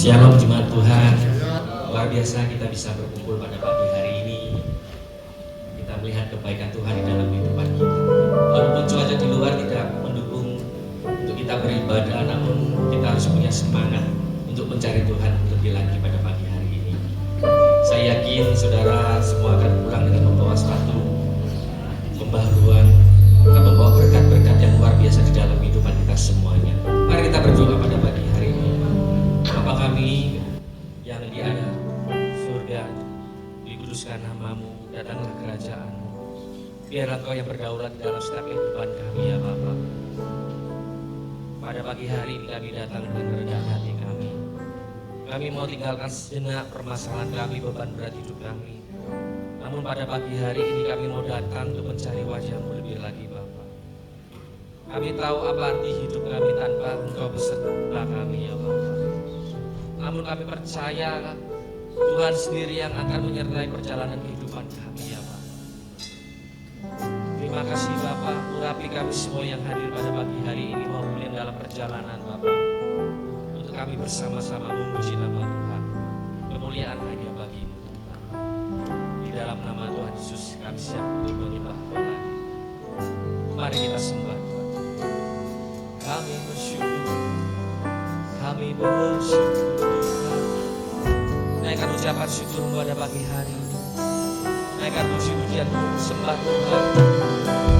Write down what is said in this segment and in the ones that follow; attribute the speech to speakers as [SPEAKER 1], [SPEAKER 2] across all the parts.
[SPEAKER 1] Shalom jemaat Tuhan. Luar biasa kita bisa berkumpul pada pagi hari ini. Kita melihat kebaikan Tuhan di dalam kehidupan kita. Walaupun cuaca di luar tidak mendukung untuk kita beribadah, namun kita harus punya semangat untuk mencari Tuhan lebih lagi pada pagi hari ini. Saya yakin saudara semua akan pulang dengan membawa suatu pembaharuan, akan membawa berkat-berkat yang luar biasa di dalam kehidupan kita semuanya. Mari kita berdoa pada pagi hari ini. Bapa kami yang di ada surga, dikuduskan namamu, datanglah kerajaan-mu. Biarlah Kau yang berdaulat di dalam setiap kehidupan kami ya Bapa. Pada pagi hari ini kami datang dengan rendah hati kami. Kami mau tinggalkan sejenak permasalahan kami, beban berat hidup kami. Namun pada pagi hari ini kami mau datang untuk mencari wajah-Mu lebih lagi Bapa. Kami tahu apa arti hidup kami tanpa Engkau beserta kami ya Bapa. Namun kami percaya Tuhan sendiri yang akan menyertai perjalanan kehidupan kami ya Pak. Terima kasih Bapak, urapi kami semua yang hadir pada pagi hari ini maupun yang dalam perjalanan Bapak. Untuk kami bersama-sama memuji nama Tuhan. Kemuliaan hanya bagi-Mu Tuhan. Di dalam nama Tuhan Yesus kami siap untuk menyembah Tuhan. Mari kita sembah Tuhan. Kami bersyukur, kami bersyukur. Naikkan ucapan syukur pada pagi hari ini. Naikkan puji-pujian sembah Tuhan.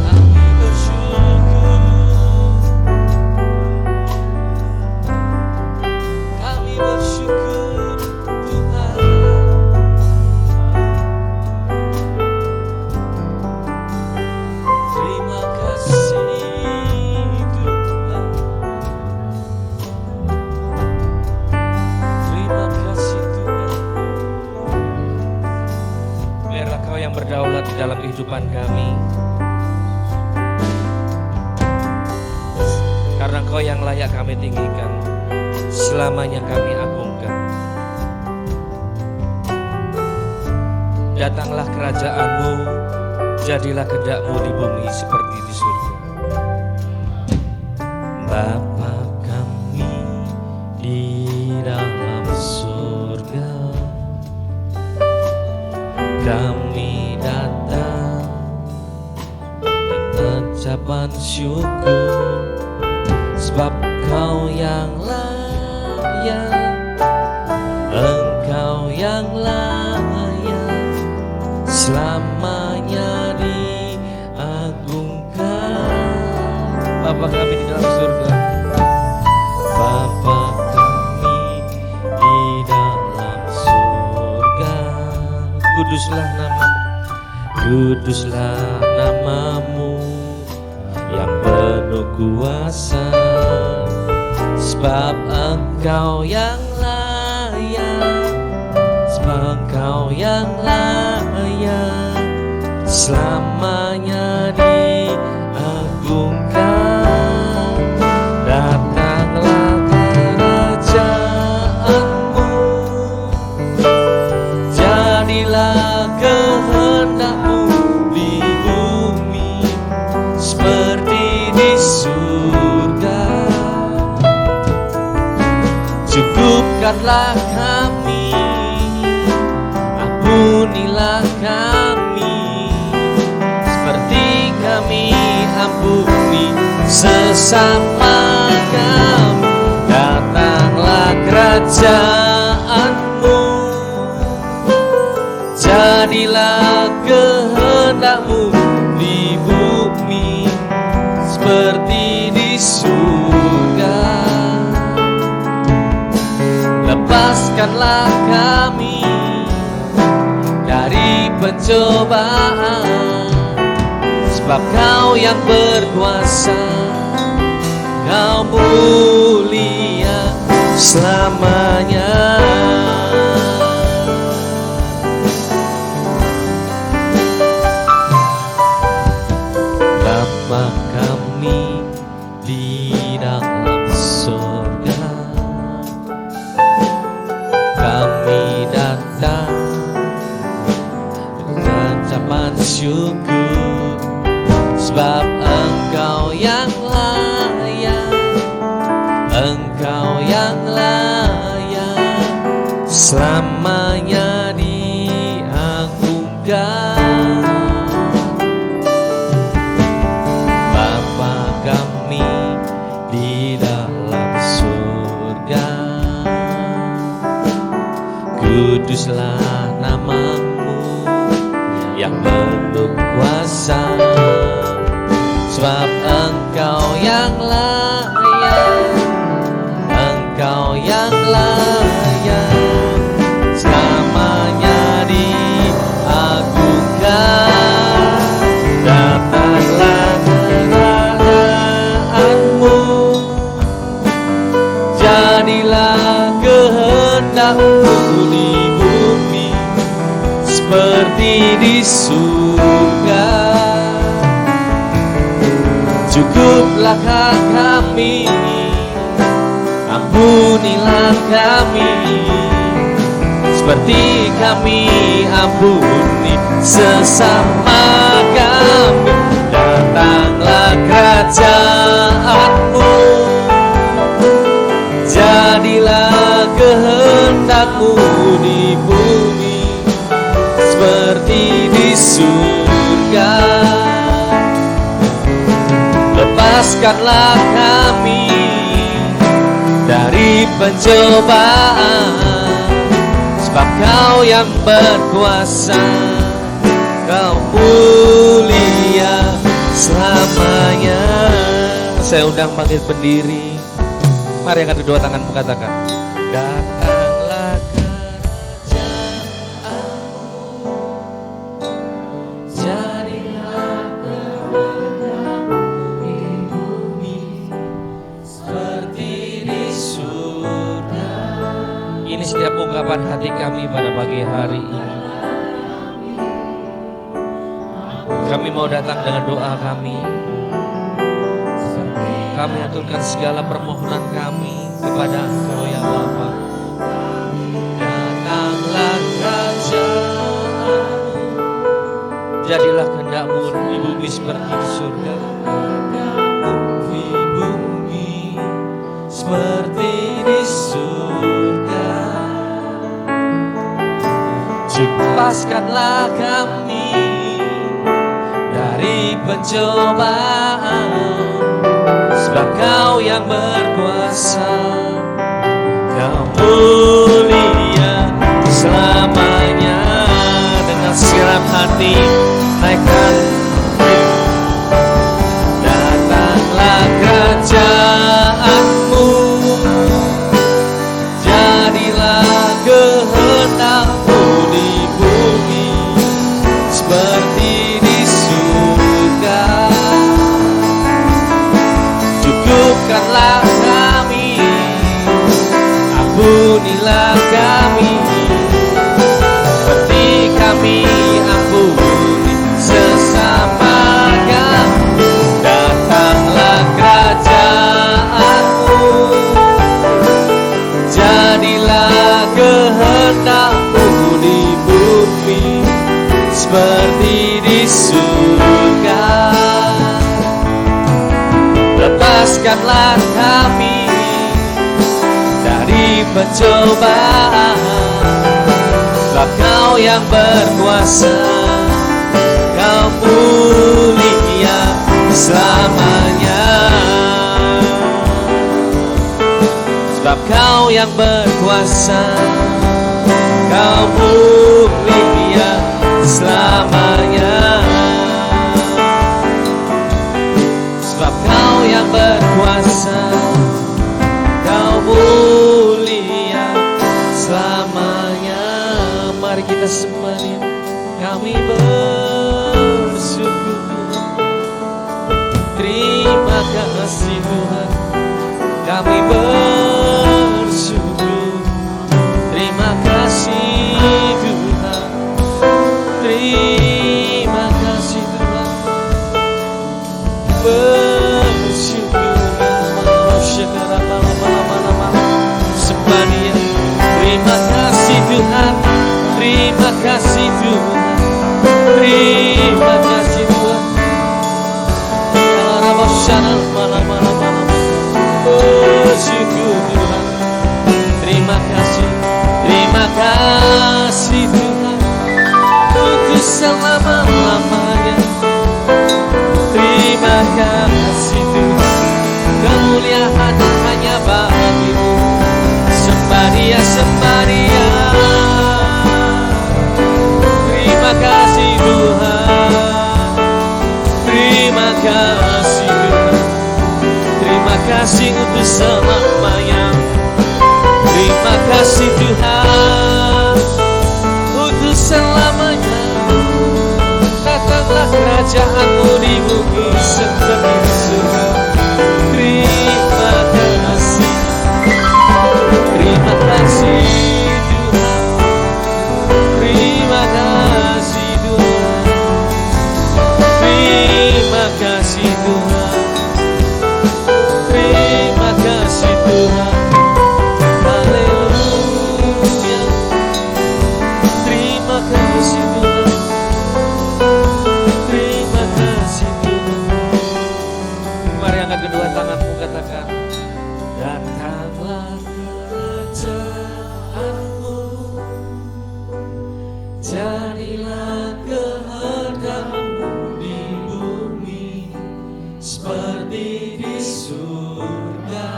[SPEAKER 1] Kami bersyukur, kami bersyukur Tuhan. Terima kasih Tuhan. Terima kasih Tuhan. Biarlah Kau yang berdaulat di dalam kehidupan kami. Karena Kau yang layak kami tinggikan, selamanya kami agungkan. Datanglah kerajaan-Mu, jadilah kehendak-Mu di bumi seperti di surga. Bapa kami di dalam surga, kami datang dengan ucapan syukur, sebab Kau yang layak, Engkau yang layak, selamanya diagungkan. Bapa kami di dalam surga, Bapa kami di dalam surga, kuduslah namamu, kuduslah namamu yang penuh kuasa, sebab Engkau yang layak, sebab Engkau yang layak, selamanya diagungkan. Datanglah kerajaan-Mu, jadilah kehendak-Mu di bumi seperti di surga. Cukupkanlah kami, ampunilah kami, seperti kami ampuni sesama kami. Datanglah kerajaan-Mu, jadilah kehendak-Mu di bumi seperti di surga. Lepaskanlah kami dari pencobaan, sebab Kau yang berkuasa, Kau mulia selamanya. Bapa kami di dalam surga, kami datang dengan ucapan syukur, sebab Engkau yang layak, Engkau yang layak,
[SPEAKER 2] selamanya diagungkan. Bapa kami di dalam surga, kuduslah namamu yang penuh kuasa, sebab Engkau yang layak, Engkau yang layak, selamanya diagungkan. Datanglah kerajaanmu, jadilah kehendakmu di bumi seperti di surga. Cukuplah kami, ampunilah kami, seperti kami ampuni sesama kami. Datanglah kerajaanmu, jadilah kehendakmu di bumi seperti di surga. Lepaskanlah kami dari pencobaan, sebab Kau yang berkuasa, Kau mulia selamanya. Saya undang panggil pendiri. Mari angkat kedua tangan mengatakan, datanglah kerajaanmu, jadilah kehendakmu di bumi seperti di surga. Ini setiap ungkapan hati kami pada pagi hari ini. Kami mau datang dengan doa kami. Kami aturkan segala permohonan kami kepada Engkau ya Bapa. Datanglah kerajaanmu, jadilah kehendak-Mu di bumi seperti di surga. Di bumi seperti di surga. Lepaskanlah kami dari pencobaan, sebab Kau yang berkuasa, Kau mulia selamanya. Dengan segenap hati naikkan, datanglah kerajaanmu, jadilah kehendak-Mu di bumi seperti di surga. Cukupkanlah kami, ampunilah kami, seperti kami ampuni sesama kami. Datanglah kerajaanmu, jadilah kehendak-Mu di bumi seperti di surga. Lepaskanlah kami dari pencobaan, sebab Kau yang berkuasa, Kau mulia selamanya. Sebab Kau yang berkuasa, Kau mulia selamanya. Sebab Kau yang berkuasa, Kau mulia selamanya. Mari kita sembah Dia. Kami bersyukur, terima kasih Tuhan. Kami bersyukur, terima kasih Tuhan. Terima kasih Tuhan. Bersyukur, sembah Dia. Terima kasih Tuhan. Terima kasih Tuhan. Terima kasih Tuhan. Bersyukur kasih untuk selamanya. Terima kasih Tuhan untuk selamanya. Datanglah kerajaan-Mu di bumi seperti di surga. Terima kasih, terima kasih Tuhan, terima kasih Tuhan, terima kasih Tuhan, terima kasih Tuhan. Haleluya, terima kasih Tuhan, terima kasih Tuhan. Mari angkat kedua tanganmu, katakan, datanglah kerajaanmu, jadilah kehendak-Mu di bumi seperti di surga.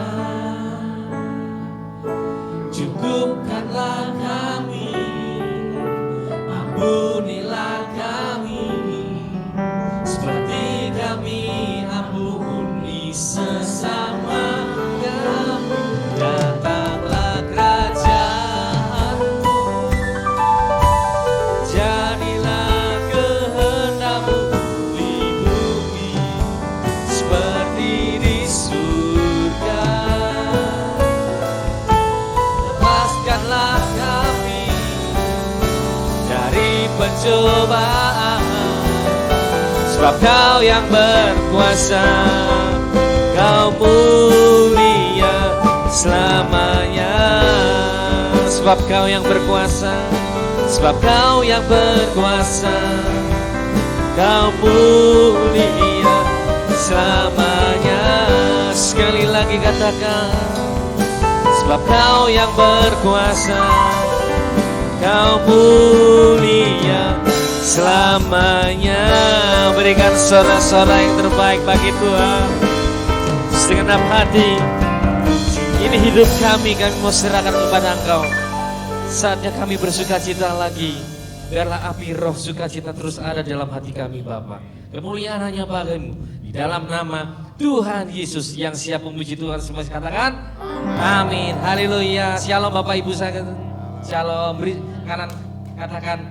[SPEAKER 2] Cukupkanlah kami, ampunilah kami, seperti kami ampuni sesama kami. Datanglah kerajaan-Mu, jadilah kehendak-Mu di bumi seperti di surga. Lepaskanlah kami dari pencobaan, sebab Kau yang berkuasa, Kau mulia selamanya. Sebab Kau yang berkuasa, sebab Kau yang berkuasa, Kau mulia selamanya. Sekali lagi katakan, sebab Kau yang berkuasa, Kau mulia selamanya. Berikan sorak-sorak yang terbaik bagi Tuhan. Segenap hati, ini hidup kami mau serahkan kepada Engkau. Saatnya kami bersuka cita lagi. Biarlah api roh sukacita terus ada dalam hati kami Bapa. Kemuliaan hanya bagimu. Di dalam nama Tuhan Yesus yang siap memuji Tuhan semua, katakan amin. Haleluya. Shalom Bapak Ibu saya. Shalom. Beri kanan, katakan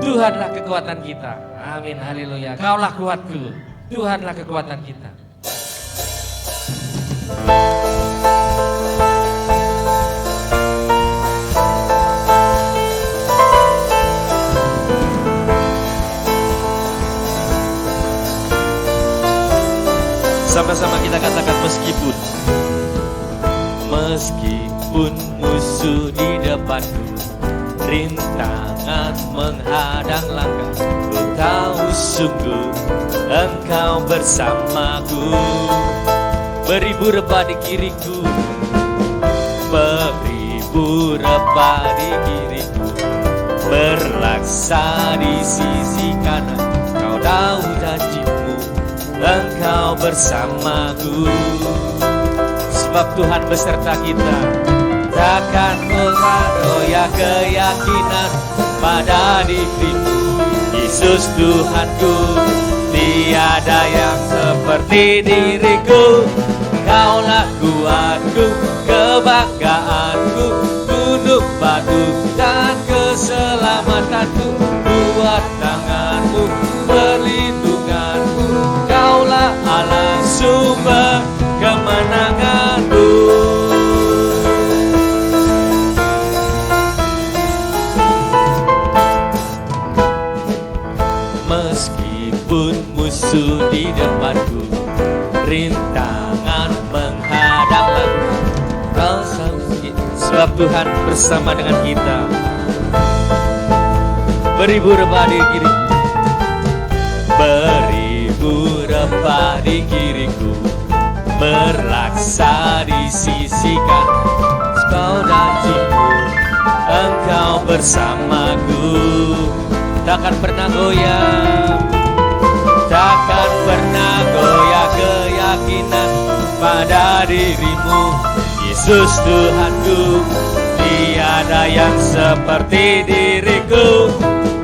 [SPEAKER 2] Tuhanlah kekuatan kita. Amin. Haleluya. Kaulah kuatku. Tuhanlah kekuatan kita. Sama-sama kita katakan meskipun musuh di depanku, rintangan menghadang langkah, ku tahu sungguh Engkau bersamaku. Beribu rebah di kiriku, beribu rebah di kiriku, berlaksa di sisi kanan. Kau tahu janjimu, Engkau bersamaku. Sebab Tuhan beserta kita, takkan pernah goyah keyakinan pada dirimu. Yesus Tuhanku, tiada yang seperti diriku. Kaulah kuatku, kebanggaanku, gunung batu dan keselamatanku. Buat tanganmu, perlindunganku, Kaulah Allah sumber kemenanganku. Meskipun musuh di depanku, rintangan menghadang langkah, Kau sebab Tuhan bersama dengan kita. Beribu rebah di kiriku, beribu rebah di kiriku, berlaksa di sisi kanan. Kau janjimu, Engkau bersamaku. Takkan pernah goyah, takkan pernah goyah keyakinan pada dirimu. Yesus Tuhanku, tiada yang seperti diriku.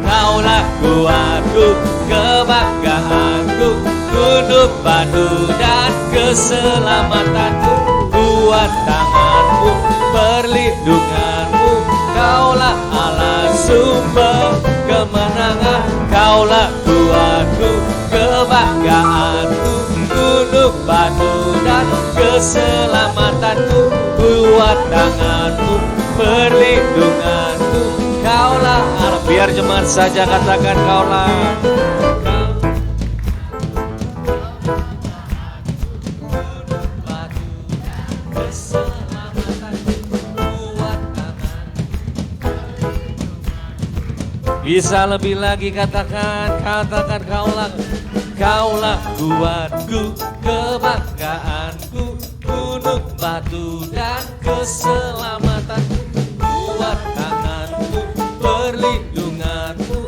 [SPEAKER 2] Kaulah kuatku, kebanggaanku, gunung batu dan keselamatanku. kuat tanganmu, perlindunganmu. Kaulah Allah sumber kemenangan, kaulah kuatku, kebanggaanku, gunung batu dan keselamatanku. Kuat tanganmu, perlindunganku, kaulah Allah. Biar jemaat saja katakan kaulah. Bisa lebih lagi katakan kaulah kuatku, kebanggaanku, gunung batu dan keselamatanku. Kuat tanganmu, perlindunganmu.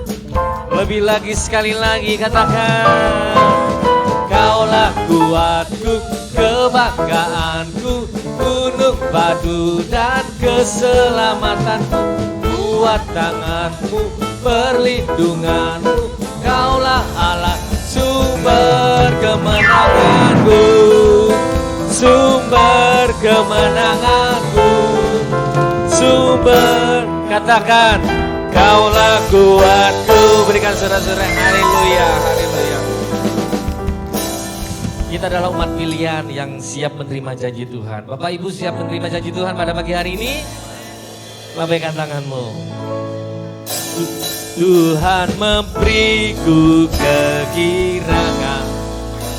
[SPEAKER 2] Lebih lagi sekali lagi katakan kaulah kuatku, kebanggaanku, gunung batu dan keselamatanku. Kuat tanganmu, perlindunganmu, kaulah Allah sumber kemenanganku, sumber kemenanganku, sumber. Katakan kaulah kuatku. Berikan sorak-sorai haleluya, haleluya. Kita adalah umat pilihan yang siap menerima janji Tuhan. Bapak Ibu siap menerima janji Tuhan pada pagi hari ini? Lambaikan tanganmu. Tuhan memberiku kegirangan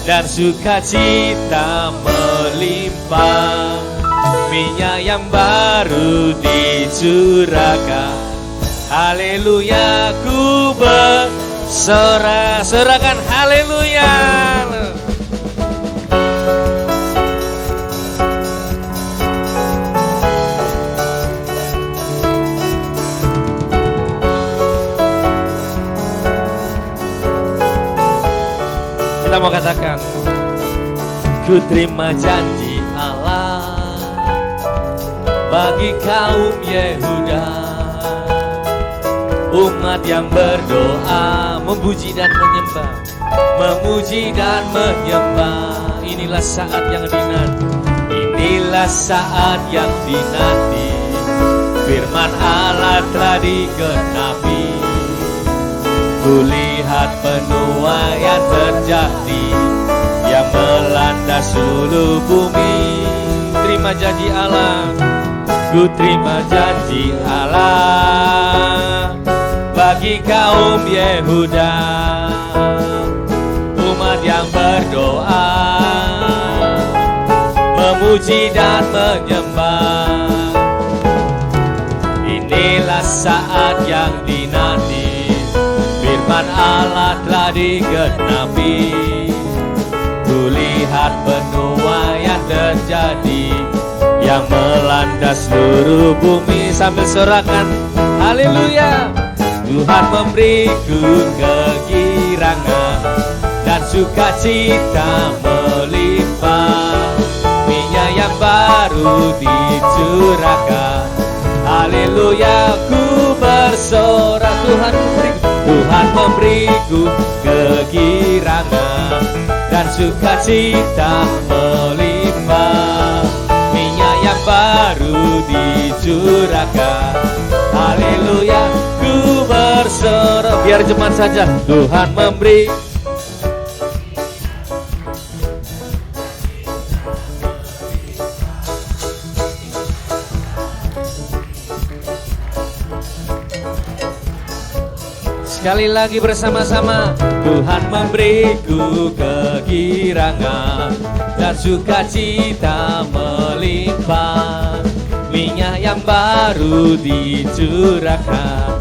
[SPEAKER 2] dan sukacita melimpah. Minyak yang baru dicurahkan. Haleluya, ku bersorak. Sorakan haleluya. Kita mau katakan, ku terima janji Allah bagi kaum Yehuda, umat yang berdoa, memuji dan menyembah, memuji dan menyembah. Inilah saat yang dinanti, inilah saat yang dinanti. Firman Allah telah digenapi. Kulihat penuaian terjadi yang melanda seluruh bumi. Terima janji Allah, ku terima janji Allah bagi kaum Yehuda, umat yang berdoa, memuji dan menyembah. Inilah saat yang dinanti. Firman Allah telah digenapi. Kulihat penuaian terjadi yang melanda seluruh bumi. Sambil sorakan haleluya. Tuhan memberiku kegirangan dan sukacita melimpah. Minyak yang baru dicurahkan. Haleluya, ku bersorak. Tuhan memberiku kegirangan dan sukacita melimpah. Minyak yang baru dicurahkan. Haleluya, ku bersorak. Biar jemaat saja. Tuhan memberi. Sekali lagi bersama-sama. Tuhan memberiku kegirangan dan sukacita melimpah. Minyak yang baru dicurahkan.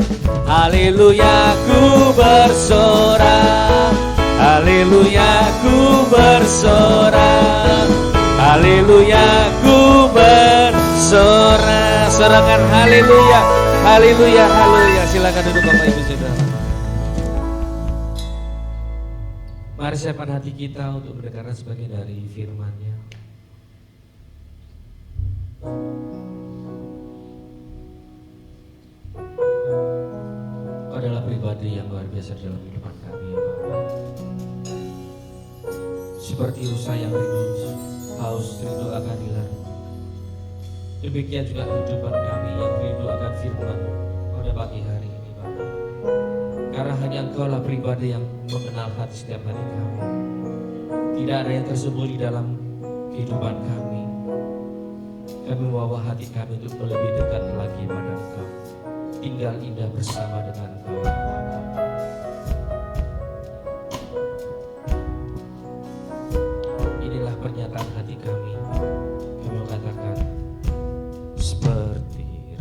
[SPEAKER 2] Haleluya, ku bersorak. Haleluya, ku bersorak. Haleluya, ku bersorak. Sorakan haleluya. Haleluya, haleluya. Silakan duduk Bapak Ibu Saudara. Mari siapkan hati kita untuk mendengarkan sebagian dari firman-Nya. Kau adalah pribadi yang luar biasa dalam kehidupan kami, ya Bapak. Seperti rusa yang rindu, haus rindu akan dilaru. Demikian juga kehidupan kami yang rindu akan firman pada pagi hari ini Bapa. Karena hanya Engkau lah pribadi yang mengenal hati setiap hari kami. Tidak ada yang tersembunyi dalam kehidupan kami. Kami membawa hati kami untuk lebih dekat lagi pada Engkau. Tinggal indah bersama dengan Engkau ya Bapa. Inilah pernyataan hati kami. Kami katakan seperti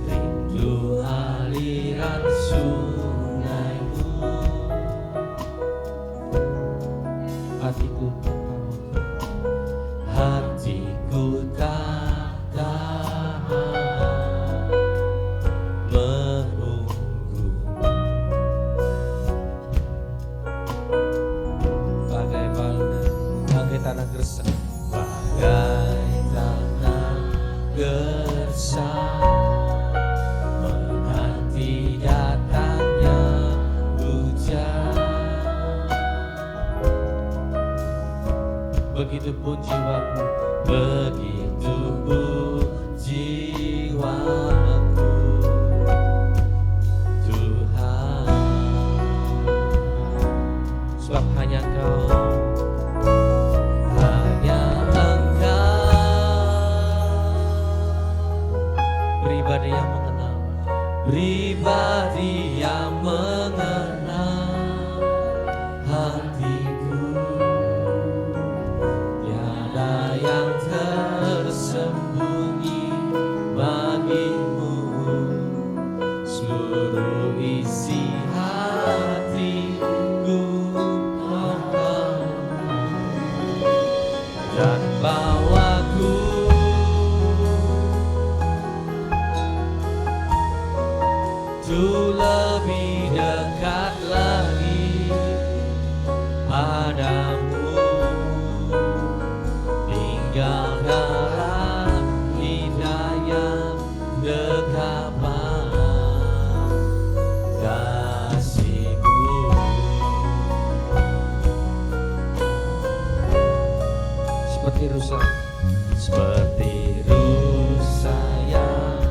[SPEAKER 2] rindu aliran sungaimu, hatiku tak tahan menunggu, bagai tanah gersang, bagai tanah gersang, menanti datangnya hujan. Begitupun jiwaku, begitupun jiwaku, Tuhan. Sebab hanya Engkau, pribadi yang mengenal, pribadi yang mengenal hatiku. Tiada yang tersembunyi bagimu, seluruh isi hatiku Engkau, dan bawaku untuk lebih dekat lagi padamu, tinggal dalam hidayah dekapan kasih-Mu. Seperti rusa, seperti rusa yang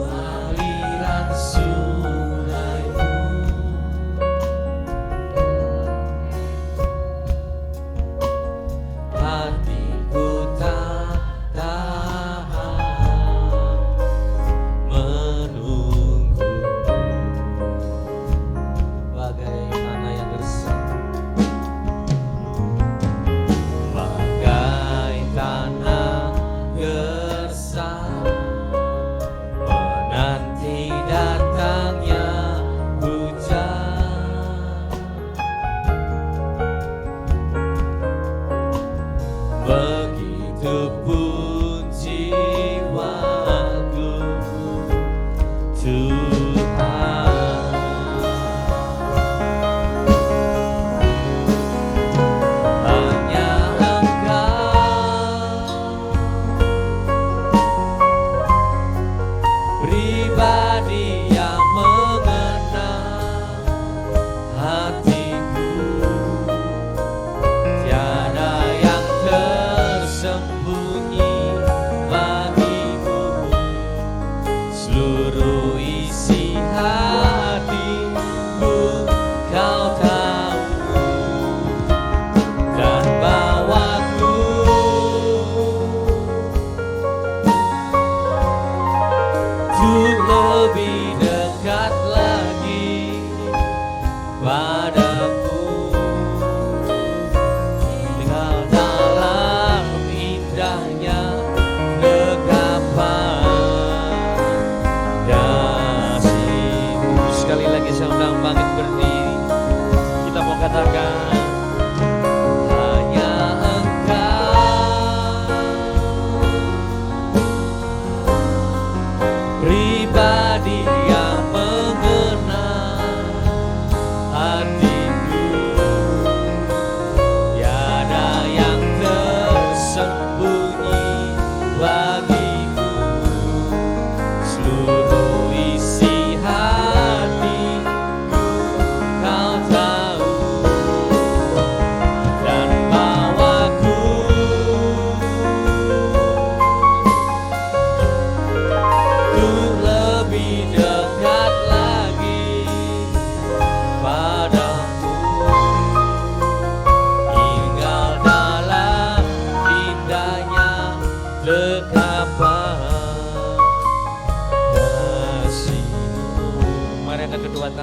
[SPEAKER 2] aliran sungaimu, hatiku tak tahan menunggu, bagai tanah yang gersang, bagai tanah gersang, menanti datangnya hujan. Begitupun jiwaku, Tuhan. Hanya Engkau, pribadi yang mengenal hatiku. Tiada yang tersembunyi bagimu, seluruh isi hatiku Kau tahu, dan bawaku untuk lebih dekat lagi padamu, tinggal dalam indahnya dekapan kasih-Mu. Sekali lagi saya undang bangkit berdiri, kita mau katakan hanya Engkau, pribadi yang mengenal hatiku. Tiada yang tersembunyi bagimu, seluruh isi hatiku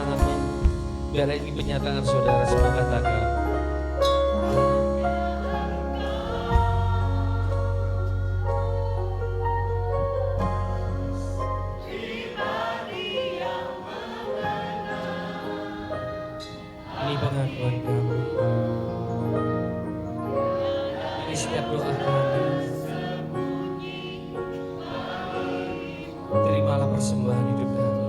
[SPEAKER 2] tanganmu. Biar ini penyataan saudara semua katakan. Ini pengakuan kami. Ini setiap doa kami. Terimalah persembahan hidup kami.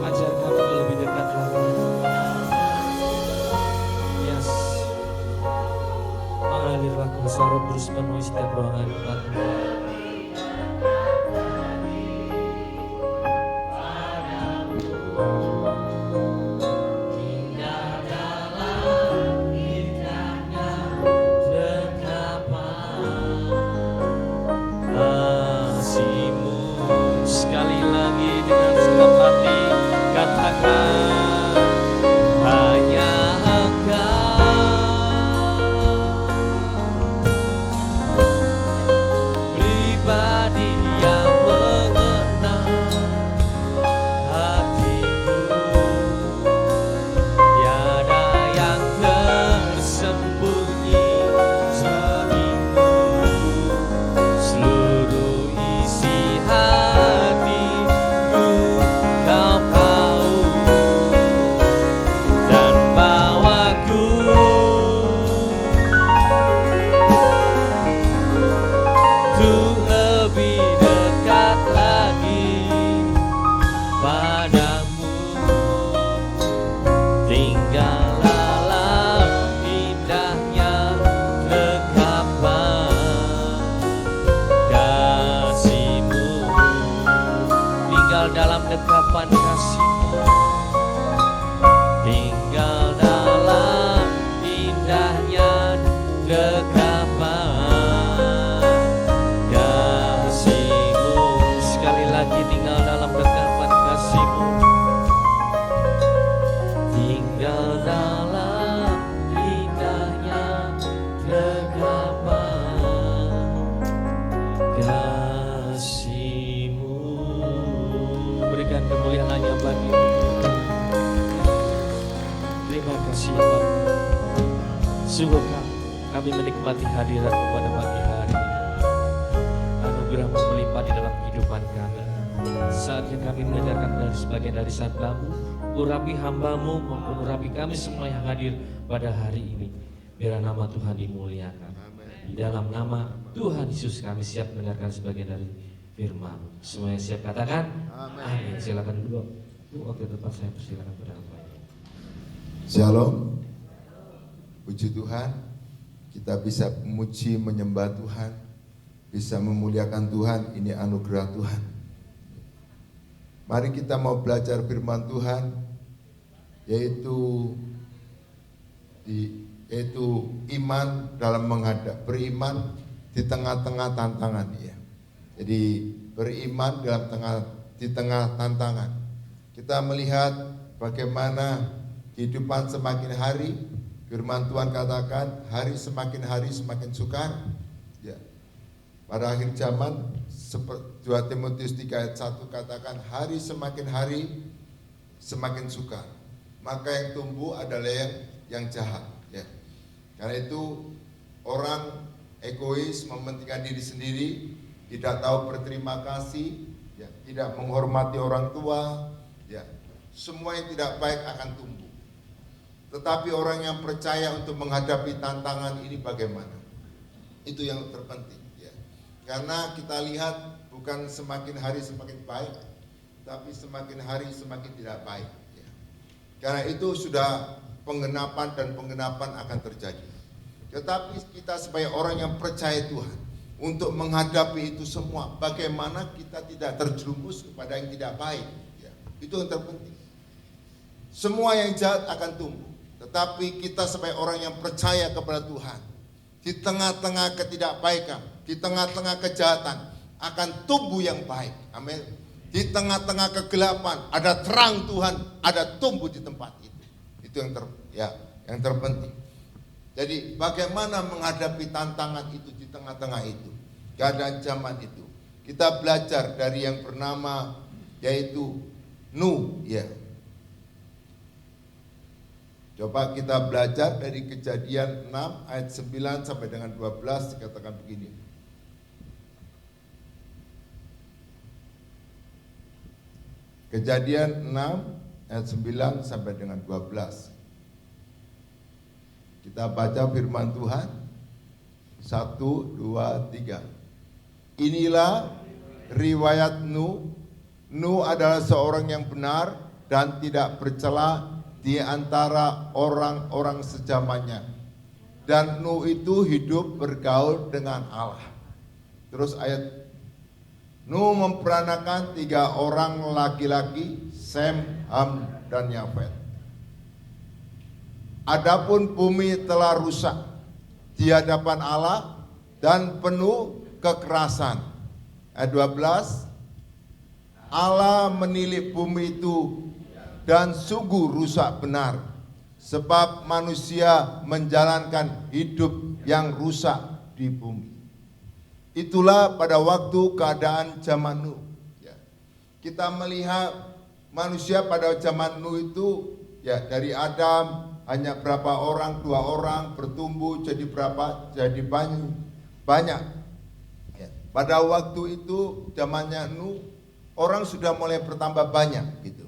[SPEAKER 2] Ajar kami lebih dekat lagi. Yes. Mengalirlah kuasa Roh Kudus penuhi setiap ruangan tempatmu. Sekali lagi dengan segenap hati katakan hanya Engkau pribadi yang mengenal hatiku, tiada yang tersembunyi bagimu, seluruh isi hatiku Kau tahu, dan bawaku untuk lebih dekat lagi padamu. Tinggal dalam indahnya rekaman kasih-Mu, tinggal dalam dekapan kasih-Mu, tinggal dalam indahnya dekapan kasih-Mu. Sekali lagi tinggal dalam dekapan kasih-Mu, tinggal dalam indahnya dekapan kasih-Mu. Berikan kemuliaan hanya bagi-Mu. Terima kasih ya Bapa. Sungguh kami menikmati hadirat-Mu pada pagi hari ini. Anugerah-Mu melimpah di dalam kehidupan kami. Saatnya kami mendengarkan dari sebagian dari sabda-Mu. Urapi hamba-Mu maupun urapi kami semua yang hadir pada hari ini. Biar nama Tuhan dimuliakan. Di dalam nama Tuhan Yesus kami siap mendengarkan sebagian dari firman. Semuanya siap katakan amin. Silakan dulu. Waktu tempat saya persilakan pada hamba.
[SPEAKER 3] Shalom. Puji Tuhan, kita bisa memuji, menyembah Tuhan, bisa memuliakan Tuhan, ini anugerah Tuhan. Mari kita mau belajar firman Tuhan, yaitu iman dalam beriman di tengah-tengah tantangan ya. Jadi beriman di tengah tantangan. Kita melihat bagaimana kehidupan semakin hari, firman Tuhan katakan hari semakin sukar. Ya. Pada akhir zaman 2 Timotius 3 ayat 1 katakan hari semakin sukar. Maka yang tumbuh adalah yang jahat. Ya. Karena itu orang egois, mementingkan diri sendiri, tidak tahu berterima kasih, ya, tidak menghormati orang tua, ya, semua yang tidak baik akan tumbuh. Tetapi orang yang percaya untuk menghadapi tantangan ini bagaimana? Itu yang terpenting. Ya. Karena kita lihat bukan semakin hari semakin baik, tapi semakin hari semakin tidak baik. Ya. Karena itu sudah penggenapan akan terjadi. Tetapi kita sebagai orang yang percaya Tuhan, untuk menghadapi itu semua, bagaimana kita tidak terjerumus kepada yang tidak baik. Ya. Itu yang terpenting. Semua yang jahat akan tumbuh. Tetapi kita sebagai orang yang percaya kepada Tuhan, di tengah-tengah ketidakbaikan, di tengah-tengah kejahatan, akan tumbuh yang baik. Amin. Di tengah-tengah kegelapan, ada terang Tuhan, ada tumbuh di tempat itu. Itu yang terpenting. Jadi bagaimana menghadapi tantangan itu di tengah-tengah itu, keadaan zaman itu. kita belajar dari yang bernama yaitu Nuh, ya. Coba kita belajar dari Kejadian 6 ayat 9 sampai dengan 12 dikatakan begini. Kejadian 6 ayat 9 sampai dengan 12. Kita baca firman Tuhan. 1, 2, 3. Inilah riwayat Nuh. Nuh adalah seorang yang benar dan tidak bercela di antara orang-orang sejamannya. Dan Nuh itu hidup bergaul dengan Allah. Terus ayat, Nuh memperanakan 3 orang laki-laki, Sem, Ham, dan Yafet. Adapun bumi telah rusak di hadapan Allah dan penuh kekerasan. Ayat 12, Allah menilik bumi itu dan sungguh rusak benar, sebab manusia menjalankan hidup yang rusak di bumi. Itulah pada waktu keadaan zaman Nuh. Ya. Kita melihat manusia pada zaman Nuh itu, ya, dari Adam hanya berapa orang, 2 orang, bertumbuh jadi berapa, jadi banyak. Ya. Pada waktu itu zamannya Nuh, orang sudah mulai bertambah banyak gitu.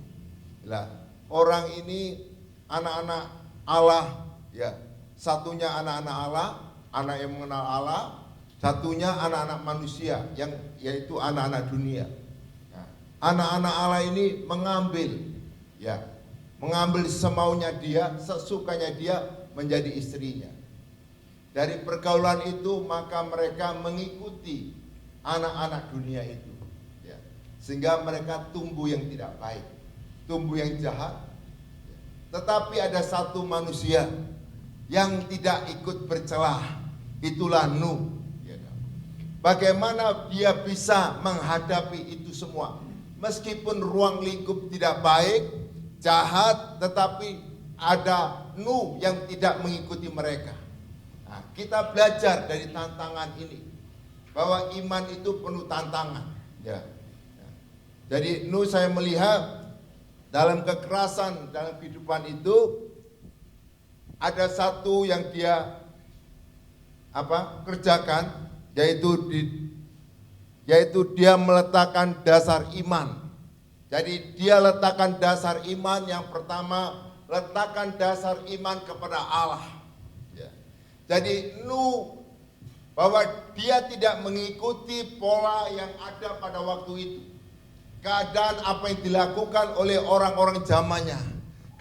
[SPEAKER 3] Lah, orang ini anak-anak Allah, ya. Satunya anak-anak Allah, anak yang mengenal Allah, satunya anak-anak manusia yang yaitu anak-anak dunia. Nah, anak-anak Allah ini mengambil, ya, mengambil semaunya dia, sesukanya dia menjadi istrinya. Dari pergaulan itu maka mereka mengikuti anak-anak dunia itu, ya. Sehingga mereka tumbuh yang tidak baik, tumbuh yang jahat. Tetapi ada satu manusia yang tidak ikut bercelah, itulah Nuh. Bagaimana dia bisa menghadapi itu semua? Meskipun ruang lingkup tidak baik, jahat, tetapi ada Nuh yang tidak mengikuti mereka. Nah, kita belajar dari tantangan ini bahwa iman itu penuh tantangan. Ya. Jadi Nuh, saya melihat dalam kekerasan dalam kehidupan itu ada satu yang dia kerjakan, yaitu dia meletakkan dasar iman. Jadi dia letakkan dasar iman. Yang pertama, letakkan dasar iman kepada Allah, ya. Jadi Nuh, bahwa dia tidak mengikuti pola yang ada pada waktu itu, keadaan apa yang dilakukan oleh orang-orang zamannya,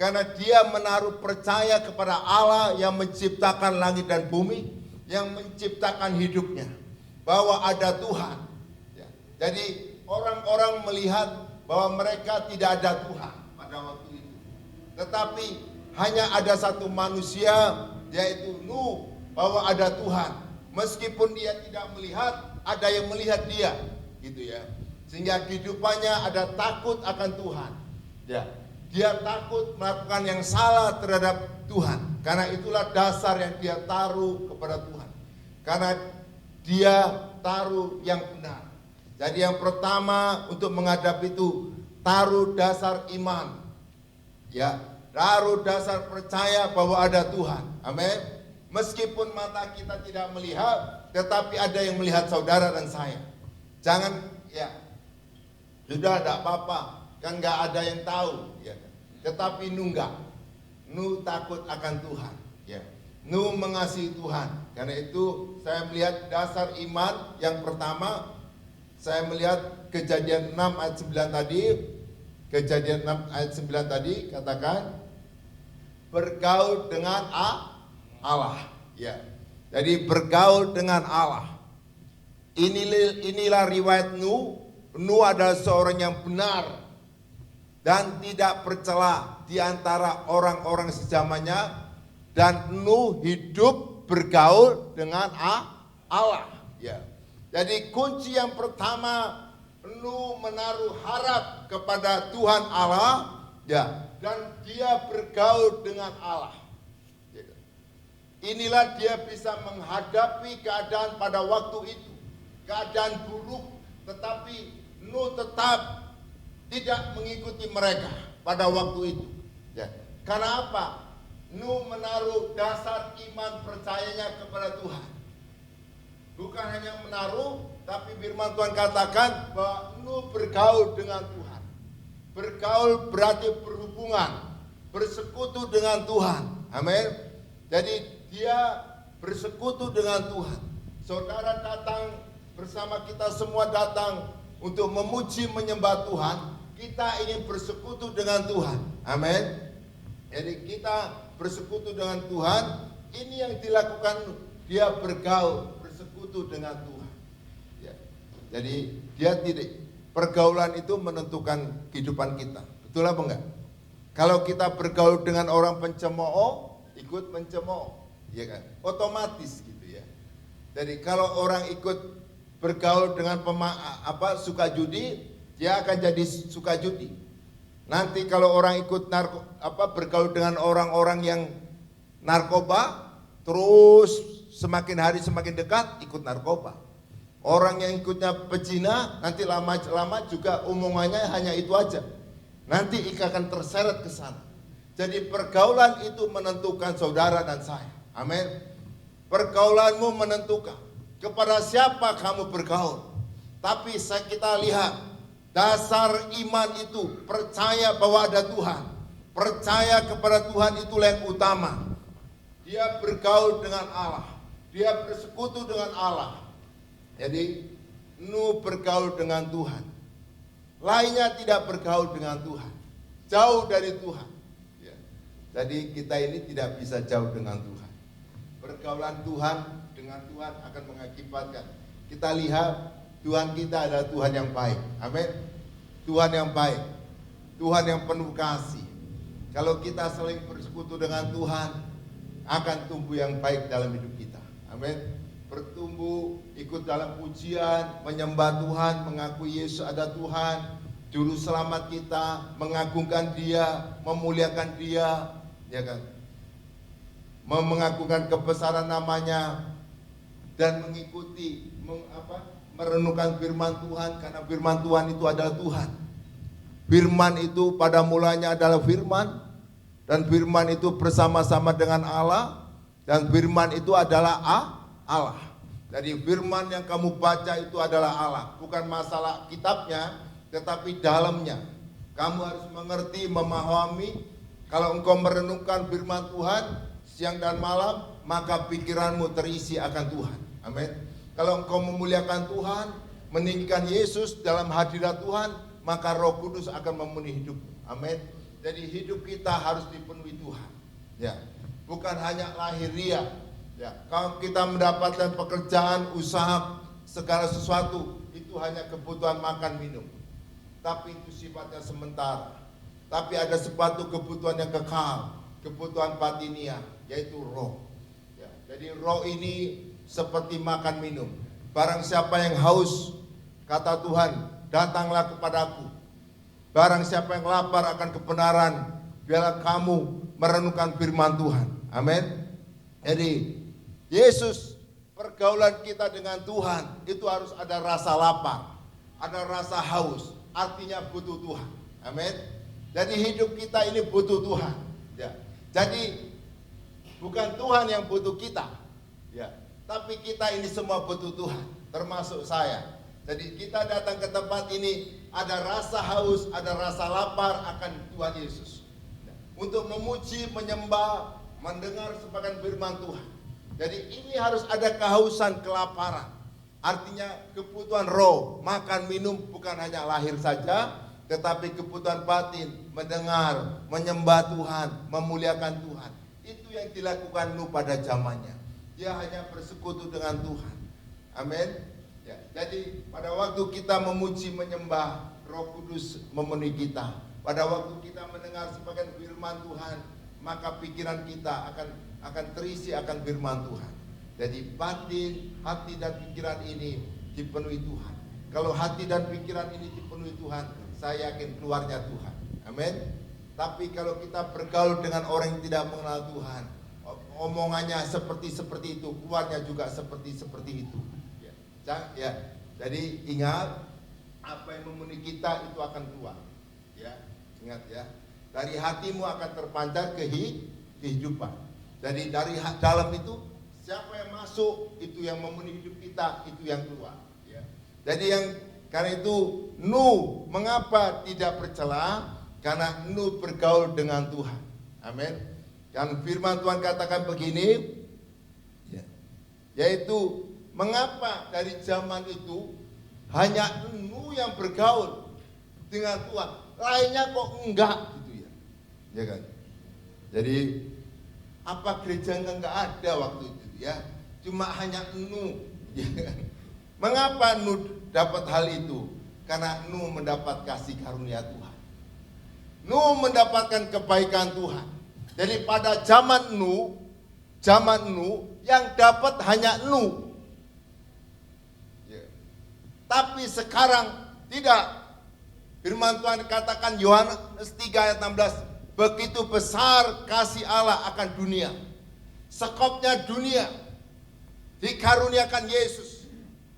[SPEAKER 3] karena dia menaruh percaya kepada Allah yang menciptakan langit dan bumi, yang menciptakan hidupnya, bahwa ada Tuhan, ya. Jadi orang-orang melihat bahwa mereka tidak ada Tuhan pada waktu itu, tetapi hanya ada satu manusia, yaitu Nuh, bahwa ada Tuhan. Meskipun dia tidak melihat, ada yang melihat dia, gitu ya. Sehingga kehidupannya ada takut akan Tuhan, ya. Dia takut melakukan yang salah terhadap Tuhan, karena itulah dasar yang dia taruh kepada Tuhan, karena dia taruh yang benar. Jadi yang pertama untuk menghadapi itu, taruh dasar iman, ya, taruh dasar percaya bahwa ada Tuhan. Amin. Meskipun mata kita tidak melihat, tetapi ada yang melihat saudara dan saya. Jangan, ya, sudah tidak apa-apa, kan nggak ada yang tahu, ya. Tetapi Nuh enggak. Nuh takut akan Tuhan, ya. Nuh mengasihi Tuhan. Karena itu saya melihat dasar iman yang pertama, saya melihat Kejadian 6 ayat 9 tadi. Kejadian 6 ayat 9 tadi katakan bergaul dengan Allah, ya. Jadi bergaul dengan Allah. Inilah riwayat Nuh. Nuh adalah seorang yang benar dan tidak bercela di antara orang-orang sejamannya, dan Nuh hidup bergaul dengan Allah, ya. Jadi kunci yang pertama, Nuh menaruh harap kepada Tuhan Allah, ya, dan dia bergaul dengan Allah. Inilah dia bisa menghadapi keadaan pada waktu itu, keadaan buruk, tetapi Nuh tetap tidak mengikuti mereka pada waktu itu. Ya. Karena apa? Nuh menaruh dasar iman percayanya kepada Tuhan. Bukan hanya menaruh, tapi firman Tuhan katakan bahwa Nuh bergaul dengan Tuhan. Bergaul berarti berhubungan, bersekutu dengan Tuhan. Amin. Jadi dia bersekutu dengan Tuhan. Saudara datang bersama kita semua datang untuk memuji menyembah Tuhan. Kita ingin bersekutu dengan Tuhan. Amin. Jadi kita bersekutu dengan Tuhan. Ini yang dilakukan, dia bergaul, bersekutu dengan Tuhan. Ya. Jadi dia tidak, pergaulan itu menentukan kehidupan kita. Betul apa enggak? Kalau kita bergaul dengan orang pencemooh, ikut mencemooh, ya kan? Otomatis gitu ya. Jadi kalau orang ikut bergaul dengan suka judi, dia akan jadi suka judi. Nanti kalau orang ikut bergaul dengan orang-orang yang narkoba, terus semakin hari semakin dekat ikut narkoba. Orang yang ikutnya pezina, nanti lama-lama juga omongannya hanya itu aja. Nanti akan terseret ke sana. Jadi pergaulan itu menentukan saudara dan saya. Amin. Pergaulanmu menentukan kepada siapa kamu bergaul. Tapi kita lihat dasar iman itu percaya bahwa ada Tuhan. Percaya kepada Tuhan itulah yang utama. Dia bergaul dengan Allah. Dia bersekutu dengan Allah. Jadi Nuh bergaul dengan Tuhan. Lainnya tidak bergaul dengan Tuhan. Jauh dari Tuhan. Ya. Jadi kita ini tidak bisa jauh dengan Tuhan. Pergaulan Tuhan dengan Tuhan akan mengakibatkan. Kita lihat Tuhan kita adalah Tuhan yang baik. Amin. Tuhan yang baik. Tuhan yang penuh kasih. Kalau kita saling bersekutu dengan Tuhan, akan tumbuh yang baik dalam hidup kita. Amin. Bertumbuh, ikut dalam pujian, menyembah Tuhan, mengakui Yesus ada Tuhan, juru selamat kita, mengagungkan Dia, memuliakan Dia, ya kan? Mengagungkan kebesaran namanya dan mengikuti, merenungkan firman Tuhan, karena firman Tuhan itu adalah Tuhan. Firman itu pada mulanya adalah firman, dan firman itu bersama-sama dengan Allah, dan firman itu adalah Allah. Jadi firman yang kamu baca itu adalah Allah. Bukan masalah kitabnya, tetapi dalamnya. Kamu harus mengerti, memahami. Kalau engkau merenungkan firman Tuhan siang dan malam, maka pikiranmu terisi akan Tuhan. Amin. Kalau engkau memuliakan Tuhan, meninggikan Yesus dalam hadirat Tuhan, maka Roh Kudus akan memenuhi hidupmu. Amin. Jadi hidup kita harus dipenuhi Tuhan. Ya. Bukan hanya lahiriah. Ya, kalau kita mendapatkan pekerjaan, usaha, segala sesuatu itu hanya kebutuhan makan minum. Tapi itu sifatnya sementara. Tapi ada sepatu kebutuhan yang kekal, kebutuhan batiniah, yaitu roh. Ya, jadi roh ini seperti makan minum. Barang siapa yang haus, kata Tuhan, datanglah kepadaku. Barang siapa yang lapar akan kebenaran, biarlah kamu merenungkan firman Tuhan. Amin. Jadi Yesus, pergaulan kita dengan Tuhan itu harus ada rasa lapar, ada rasa haus, artinya butuh Tuhan. Amin. Jadi hidup kita ini butuh Tuhan. Ya. Jadi bukan Tuhan yang butuh kita, ya, tapi kita ini semua butuh Tuhan, termasuk saya. Jadi kita datang ke tempat ini ada rasa haus, ada rasa lapar akan Tuhan Yesus, untuk memuji, menyembah, mendengar sebagian firman Tuhan. Jadi ini harus ada kehausan, kelaparan. Artinya kebutuhan roh, makan minum bukan hanya lahir saja, tetapi kebutuhan batin, mendengar, menyembah Tuhan, memuliakan Tuhan. Itu yang dilakukan Nuh pada zamannya. Dia hanya bersekutu dengan Tuhan. Amin. Ya, jadi pada waktu kita memuji, menyembah, Roh Kudus memenuhi kita. Pada waktu kita mendengar sebagian firman Tuhan, maka pikiran kita akan terisi akan firman Tuhan. Jadi batin, hati dan pikiran ini dipenuhi Tuhan. Kalau hati dan pikiran ini dipenuhi Tuhan, saya yakin keluarnya Tuhan. Amin. Tapi kalau kita bergaul dengan orang yang tidak mengenal Tuhan, omongannya seperti itu, keluarnya juga seperti itu. Ya. Jadi ingat, diri kita itu akan keluar. Ya, ingat ya. Dari hatimu akan terpancar kehidupan. Jadi dari dalam itu siapa yang masuk itu yang memenuhi hidup kita, itu yang keluar. Ya. Jadi karena itu Nuh mengapa tidak bercela? Karena Nuh bergaul dengan Tuhan. Amin. Dan firman Tuhan katakan begini, yaitu mengapa dari zaman itu hanya Nuh yang bergaul dengan Tuhan, lainnya kok enggak gitu ya, ya kan? Jadi apa gerejanya enggak ada waktu itu ya, cuma hanya Nuh. Ya kan? Mengapa Nuh dapat hal itu? Karena Nuh mendapat kasih karunia Tuhan. Nuh mendapatkan kebaikan Tuhan. Jadi pada zaman Nuh yang dapat hanya Nuh. Ya. Tapi sekarang tidak. Firman Tuhan katakan Yohanes 3 ayat 16, begitu besar kasih Allah akan dunia. Sekopnya dunia dikaruniakan Yesus.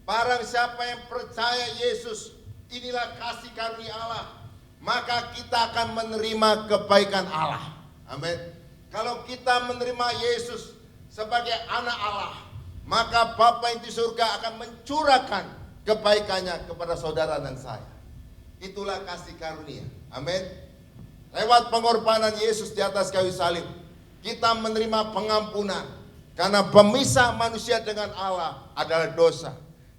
[SPEAKER 3] Barang siapa yang percaya Yesus, inilah kasih karunia Allah, maka kita akan menerima kebaikan Allah. Amin. Kalau kita menerima Yesus sebagai anak Allah, maka Bapa yang di surga akan mencurahkan kebaikannya kepada saudara dan saya. Itulah kasih karunia. Amin. Lewat pengorbanan Yesus di atas kayu salib, kita menerima pengampunan. Karena pemisah manusia dengan Allah adalah dosa.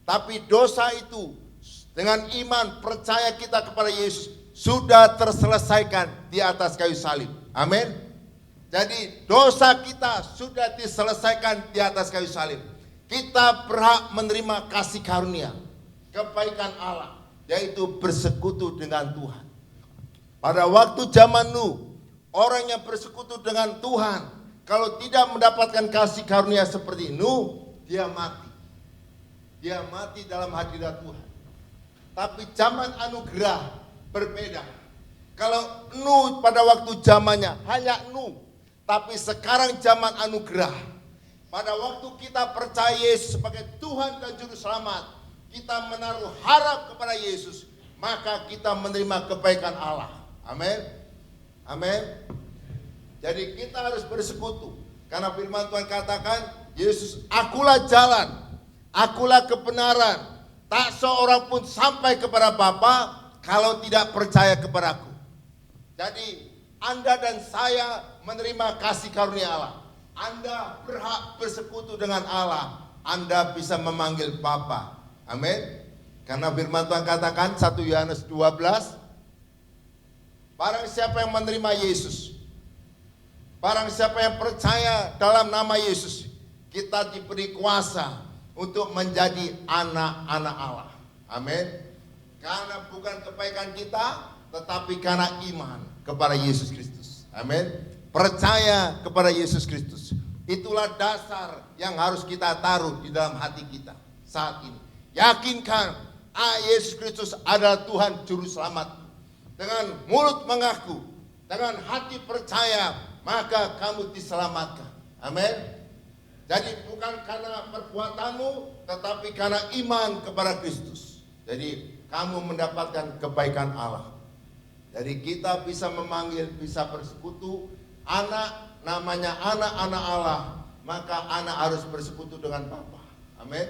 [SPEAKER 3] Tapi dosa itu dengan iman percaya kita kepada Yesus sudah terselesaikan di atas kayu salib. Amin. Jadi dosa kita sudah diselesaikan di atas kayu salib. Kita berhak menerima kasih karunia, kebaikan Allah, yaitu bersekutu dengan Tuhan. Pada waktu zaman Nuh, orang yang bersekutu dengan Tuhan, kalau tidak mendapatkan kasih karunia seperti Nuh, dia mati. Dia mati dalam hadirat Tuhan. Tapi zaman anugerah berbeda. Kalau Nuh pada waktu zamannya hanya Nuh, tapi sekarang zaman anugerah. Pada waktu kita percaya Yesus sebagai Tuhan dan Juru Selamat, kita menaruh harap kepada Yesus, maka kita menerima kebaikan Allah. Amin. Amin. Jadi kita harus bersekutu. Karena firman Tuhan katakan, Yesus, akulah jalan, akulah kebenaran. Tak seorang pun sampai kepada Bapa kalau tidak percaya kepadaku. Jadi Anda dan saya menerima kasih karunia Allah. Anda berhak bersekutu dengan Allah. Anda bisa memanggil Bapa. Amin. Karena firman Tuhan katakan 1 Yohanes 12, barang siapa yang menerima Yesus, barang siapa yang percaya dalam nama Yesus, kita diberi kuasa untuk menjadi anak-anak Allah. Amin. Karena bukan kebaikan kita, tetapi karena iman kepada Yesus Kristus. Amin. Percaya kepada Yesus Kristus. Itulah dasar yang harus kita taruh di dalam hati kita saat ini. Yakinkan Yesus Kristus adalah Tuhan Juru Selamat. Dengan mulut mengaku, dengan hati percaya, maka kamu diselamatkan. Amin. Jadi bukan karena perbuatanmu, tetapi karena iman kepada Kristus. Jadi kamu mendapatkan kebaikan Allah. Jadi kita bisa memanggil, bisa bersekutu. Anak, namanya anak-anak Allah, maka anak harus bersekutu dengan Bapa. Amin.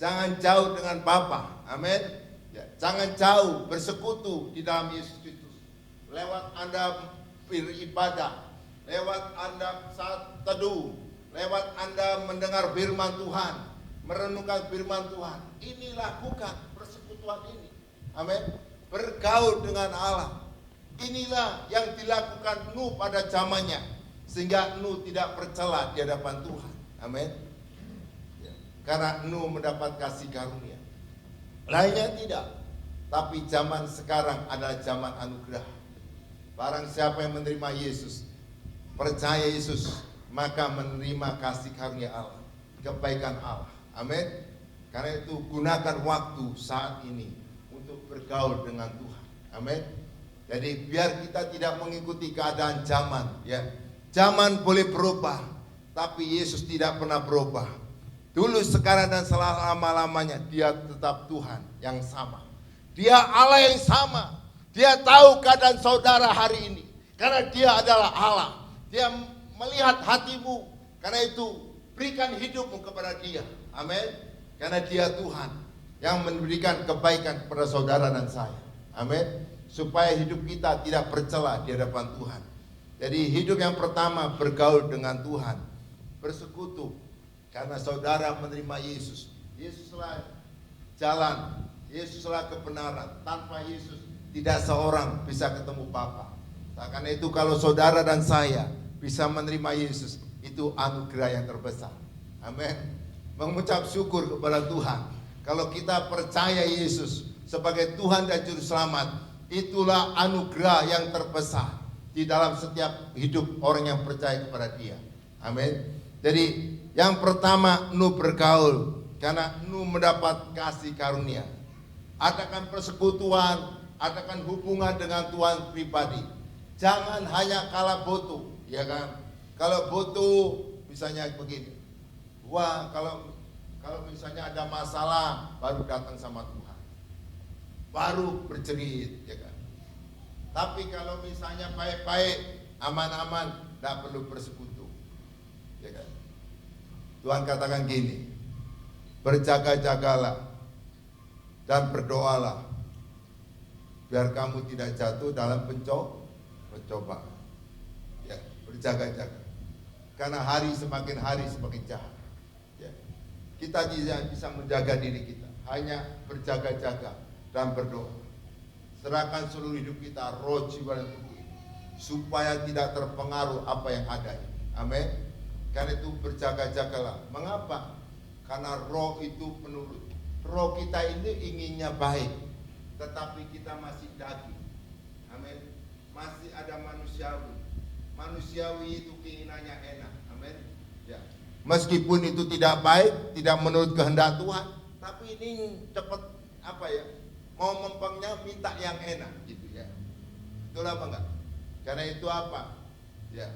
[SPEAKER 3] Jangan jauh dengan Bapa. Amin. Ya, jangan jauh, bersekutu di dalam Yesus Kristus. Lewat Anda beribadah, lewat Anda saat teduh, lewat Anda mendengar firman Tuhan, merenungkan firman Tuhan. Ini lakukan persekutuan ini. Amin. Bergaul dengan Allah. Inilah yang dilakukan Nuh pada zamannya, sehingga Nuh tidak bercela di hadapan Tuhan. Amin. Ya. Karena Nuh mendapat kasih karunia. Lainnya tidak. Tapi zaman sekarang adalah zaman anugerah. Barang siapa yang menerima Yesus, percaya Yesus, maka menerima kasih karunia Allah, kebaikan Allah. Amin. Karena itu gunakan waktu saat ini untuk bergaul dengan Tuhan. Amin. Jadi biar kita tidak mengikuti keadaan zaman, ya. Zaman boleh berubah, tapi Yesus tidak pernah berubah. Dulu, sekarang, dan selama-lamanya Dia tetap Tuhan yang sama. Dia Allah yang sama. Dia tahu keadaan saudara hari ini. Karena dia adalah Allah. Dia melihat hatimu. Karena itu berikan hidupmu kepada dia. Amin. Karena dia Tuhan yang memberikan kebaikan kepada saudara dan saya. Amin. Supaya hidup kita tidak bercela di hadapan Tuhan. Jadi hidup yang pertama bergaul dengan Tuhan. Bersekutu. Karena saudara menerima Yesus. Yesuslah jalan. Yesuslah kebenaran. Tanpa Yesus tidak seorang bisa ketemu Bapa. Karena itu kalau saudara dan saya bisa menerima Yesus, itu anugerah yang terbesar. Amin. Mengucap syukur kepada Tuhan. Kalau kita percaya Yesus sebagai Tuhan dan Juru Selamat, itulah anugerah yang terbesar di dalam setiap hidup orang yang percaya kepada Dia. Amin. Jadi yang pertama, nu bergaul, karena nu mendapat kasih karunia. Adakan persekutuan, adakan hubungan dengan Tuhan pribadi. Jangan hanya kala butuh, ya kan? Kalau butuh, misalnya begini. Wah, kalau misalnya ada masalah, baru datang sama Tuhan, baru bercerit, ya kan. Tapi kalau misalnya baik-baik, aman-aman, tidak perlu bersekutu, ya kan. Tuhan katakan gini, berjaga-jagalah dan berdoalah, biar kamu tidak jatuh dalam pencobaan. Ya, berjaga-jaga. Karena hari semakin jahat. Kita tidak bisa menjaga diri kita, hanya berjaga-jaga dan berdoa. Serahkan seluruh hidup kita, roh, jiwa, dan tubuh ini, supaya tidak terpengaruh apa yang ada. Amin. Karena itu berjaga-jagalah. Mengapa? Karena roh itu penurut. Roh kita ini inginnya baik, tetapi kita masih daging. Amin. Masih ada manusiawi. Manusiawi itu keinginannya enak. Amin. Ya. Meskipun itu tidak baik, tidak menurut kehendak Tuhan, tapi ini cepat mau mempengnya minta yang enak gitu ya. Itulah apa enggak? Karena itu apa? Ya.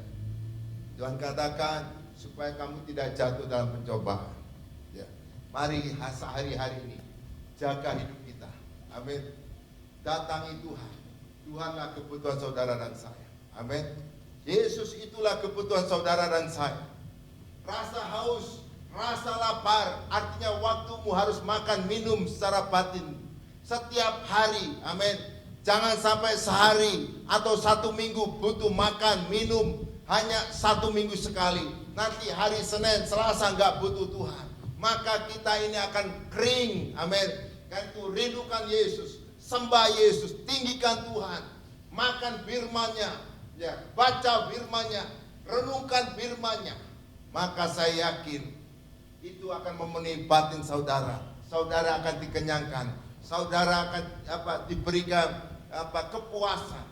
[SPEAKER 3] Tuhan katakan supaya kamu tidak jatuh dalam pencobaan. Ya. Mari hari-hari ini jaga hidup kita. Amin. Datangi Tuhan. Tuhanlah kebutuhan saudara dan saya. Amin. Yesus itulah kebutuhan saudara dan saya. Rasa haus, rasa lapar, artinya waktumu harus makan minum secara batin setiap hari. Amin. Jangan sampai sehari atau 1 minggu butuh makan minum hanya 1 minggu sekali. Nanti hari Senin, Selasa nggak butuh Tuhan. Maka kita ini akan kering. Amin. Kan itu rindukan Yesus, sembah Yesus, tinggikan Tuhan, makan firman-Nya, ya, baca firman-Nya, renungkan firman-Nya. Maka saya yakin itu akan memenuhi batin saudara. Saudara akan dikenyangkan. Saudara akan diberikan kepuasan.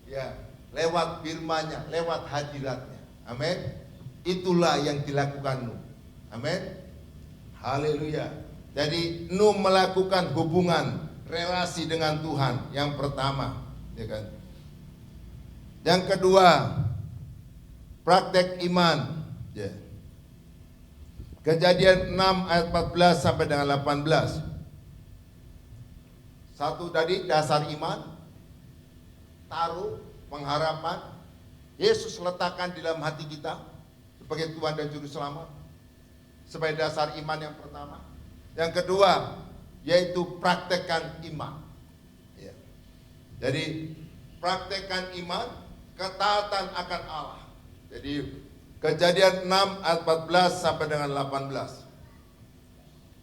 [SPEAKER 3] Ya, lewat firman-Nya, lewat hadirat-Nya. Amin. Itulah yang dilakukan Nu. Amin. Haleluya. Jadi Nu melakukan hubungan relasi dengan Tuhan yang pertama, ya kan. Yang kedua, praktek iman. Ya. Kejadian 6 ayat 14 sampai dengan 18. Satu tadi dasar iman, taruh pengharapan. Yesus letakkan di dalam hati kita sebagai Tuhan dan Juru Selamat, sebagai dasar iman yang pertama. Yang kedua, yaitu praktekkan iman. Ya. Jadi praktekkan iman, ketaatan akan Allah. Jadi Kejadian 6 ayat 14 sampai dengan 18.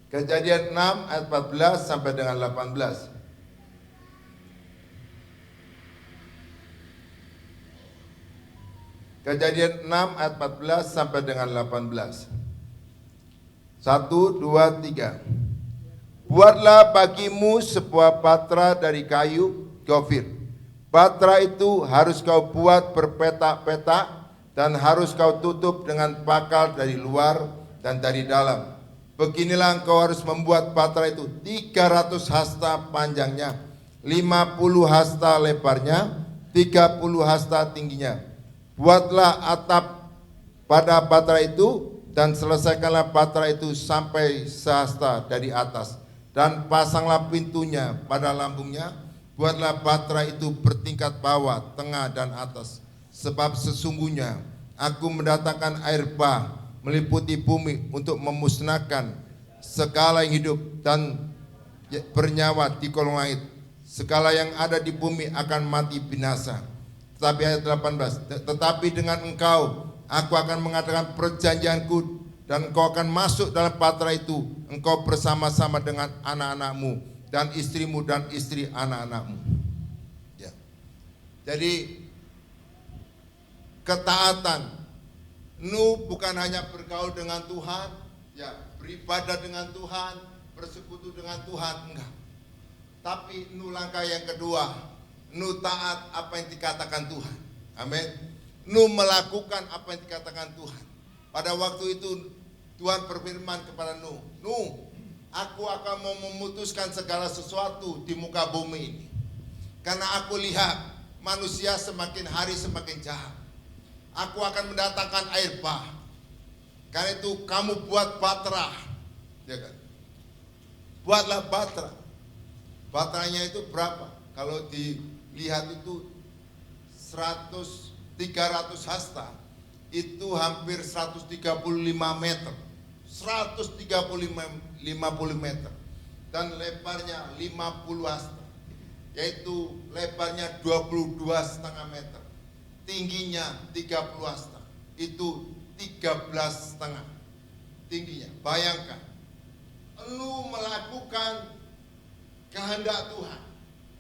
[SPEAKER 3] Kejadian 6 ayat 14 sampai dengan 18. Kejadian 6 ayat 14 sampai dengan 18. 1, 2, 3. Buatlah bagimu sebuah batra dari kayu gofir. Batra itu harus kau buat berpetak-petak dan harus kau tutup dengan pakal dari luar dan dari dalam. Beginilah engkau harus membuat batra itu 300 hasta panjangnya, 50 hasta lebarnya, 30 hasta tingginya. Buatlah atap pada batra itu dan selesaikanlah batra itu sampai sehasta dari atas. dan pasanglah pintunya pada lambungnya. Buatlah batra itu bertingkat bawah, tengah, dan atas. Sebab sesungguhnya aku mendatangkan air bah meliputi bumi untuk memusnahkan segala yang hidup dan bernyawa di kolong langit. Segala yang ada di bumi akan mati binasa. Tetapi ayat 18, tetapi dengan engkau aku akan mengadakan perjanjianku, dan engkau akan masuk dalam batra itu, engkau bersama-sama dengan anak-anakmu dan istrimu dan istri anak-anakmu. Ya. Jadi ketaatan Nuh bukan hanya bergaul dengan Tuhan, ya, beribadah dengan Tuhan, bersekutu dengan Tuhan, enggak. Tapi Nuh langkah yang kedua, Nuh taat apa yang dikatakan Tuhan. Amin. Nuh melakukan apa yang dikatakan Tuhan. Pada waktu itu Tuhan berfirman kepada Nuh, Nuh, aku akan mau memutuskan segala sesuatu di muka bumi ini. Karena aku lihat manusia semakin hari semakin jahat. Aku akan mendatangkan air bah. Karena itu kamu buat batra, ya kan? Buatlah batra. Batranya itu berapa? Kalau dilihat itu 300 hasta, itu hampir 135 meter. 150 meter. Dan lebarnya 50 hasta. Yaitu lebarnya 22,5 meter. Tingginya 30 hasta. Itu 13,5 tingginya. Bayangkan, Nuh melakukan kehendak Tuhan.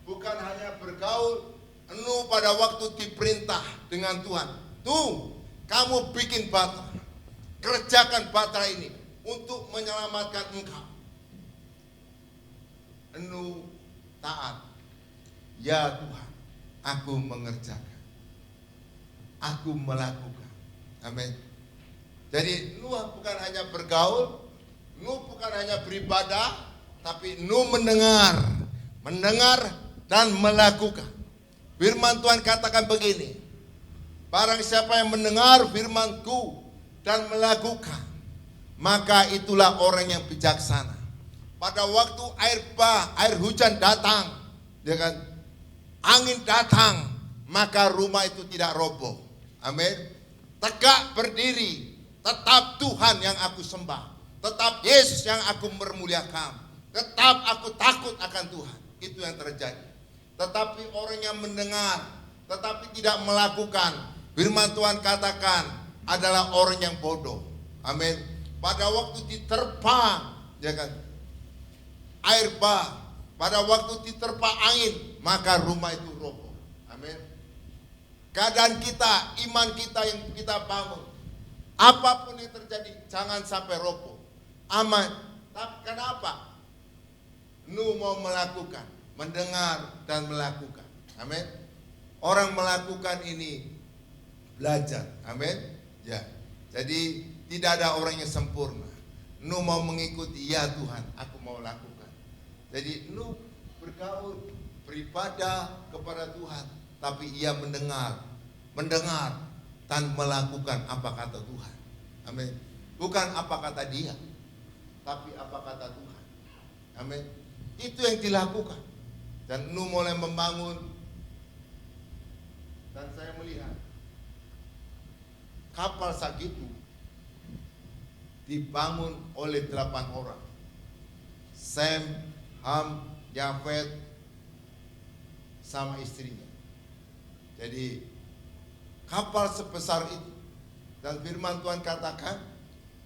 [SPEAKER 3] Bukan hanya bergaul, Nuh pada waktu diperintah dengan Tuhan. Tuh, kamu bikin batra. Kerjakan batra ini untuk menyelamatkan engkau. Nuh taat. Ya Tuhan, aku mengerjakan. Aku melakukan. Amin. Jadi Nuh bukan hanya bergaul, Nuh bukan hanya beribadah, tapi Nuh mendengar dan melakukan. Firman Tuhan katakan begini, barang siapa yang mendengar firman-Ku dan melakukan, maka itulah orang yang bijaksana. Pada waktu air hujan datang, ya kan, angin datang, maka rumah itu tidak roboh. Amin. Tegak berdiri, tetap Tuhan yang aku sembah, tetap Yesus yang aku memuliakan, tetap aku takut akan Tuhan. Itu yang terjadi. Tetapi orang yang mendengar tetapi tidak melakukan, firman Tuhan katakan adalah orang yang bodoh. Amin. Pada waktu diterpa, ya kan, air bah, pada waktu diterpa angin, maka rumah itu roboh. Amin. Keadaan kita, iman kita yang kita bangun, apapun yang terjadi, jangan sampai roboh. Aman. Tapi kenapa? Nuh mau melakukan, mendengar dan melakukan. Amin. Orang melakukan ini belajar. Amin. Ya. Jadi tidak ada orang yang sempurna. Nuh mau mengikuti, ya Tuhan, aku mau lakukan. Jadi Nuh bergaul, beribadah kepada Tuhan, tapi ia mendengar dan melakukan apa kata Tuhan. Amin. Bukan apa kata dia, tapi apa kata Tuhan. Amin. Itu yang dilakukan. Dan Nuh mulai membangun. Dan saya melihat kapal segitu dibangun oleh 8 orang. Sem, Ham, Yafet, sama istrinya. Jadi kapal sebesar itu. Dan firman Tuhan katakan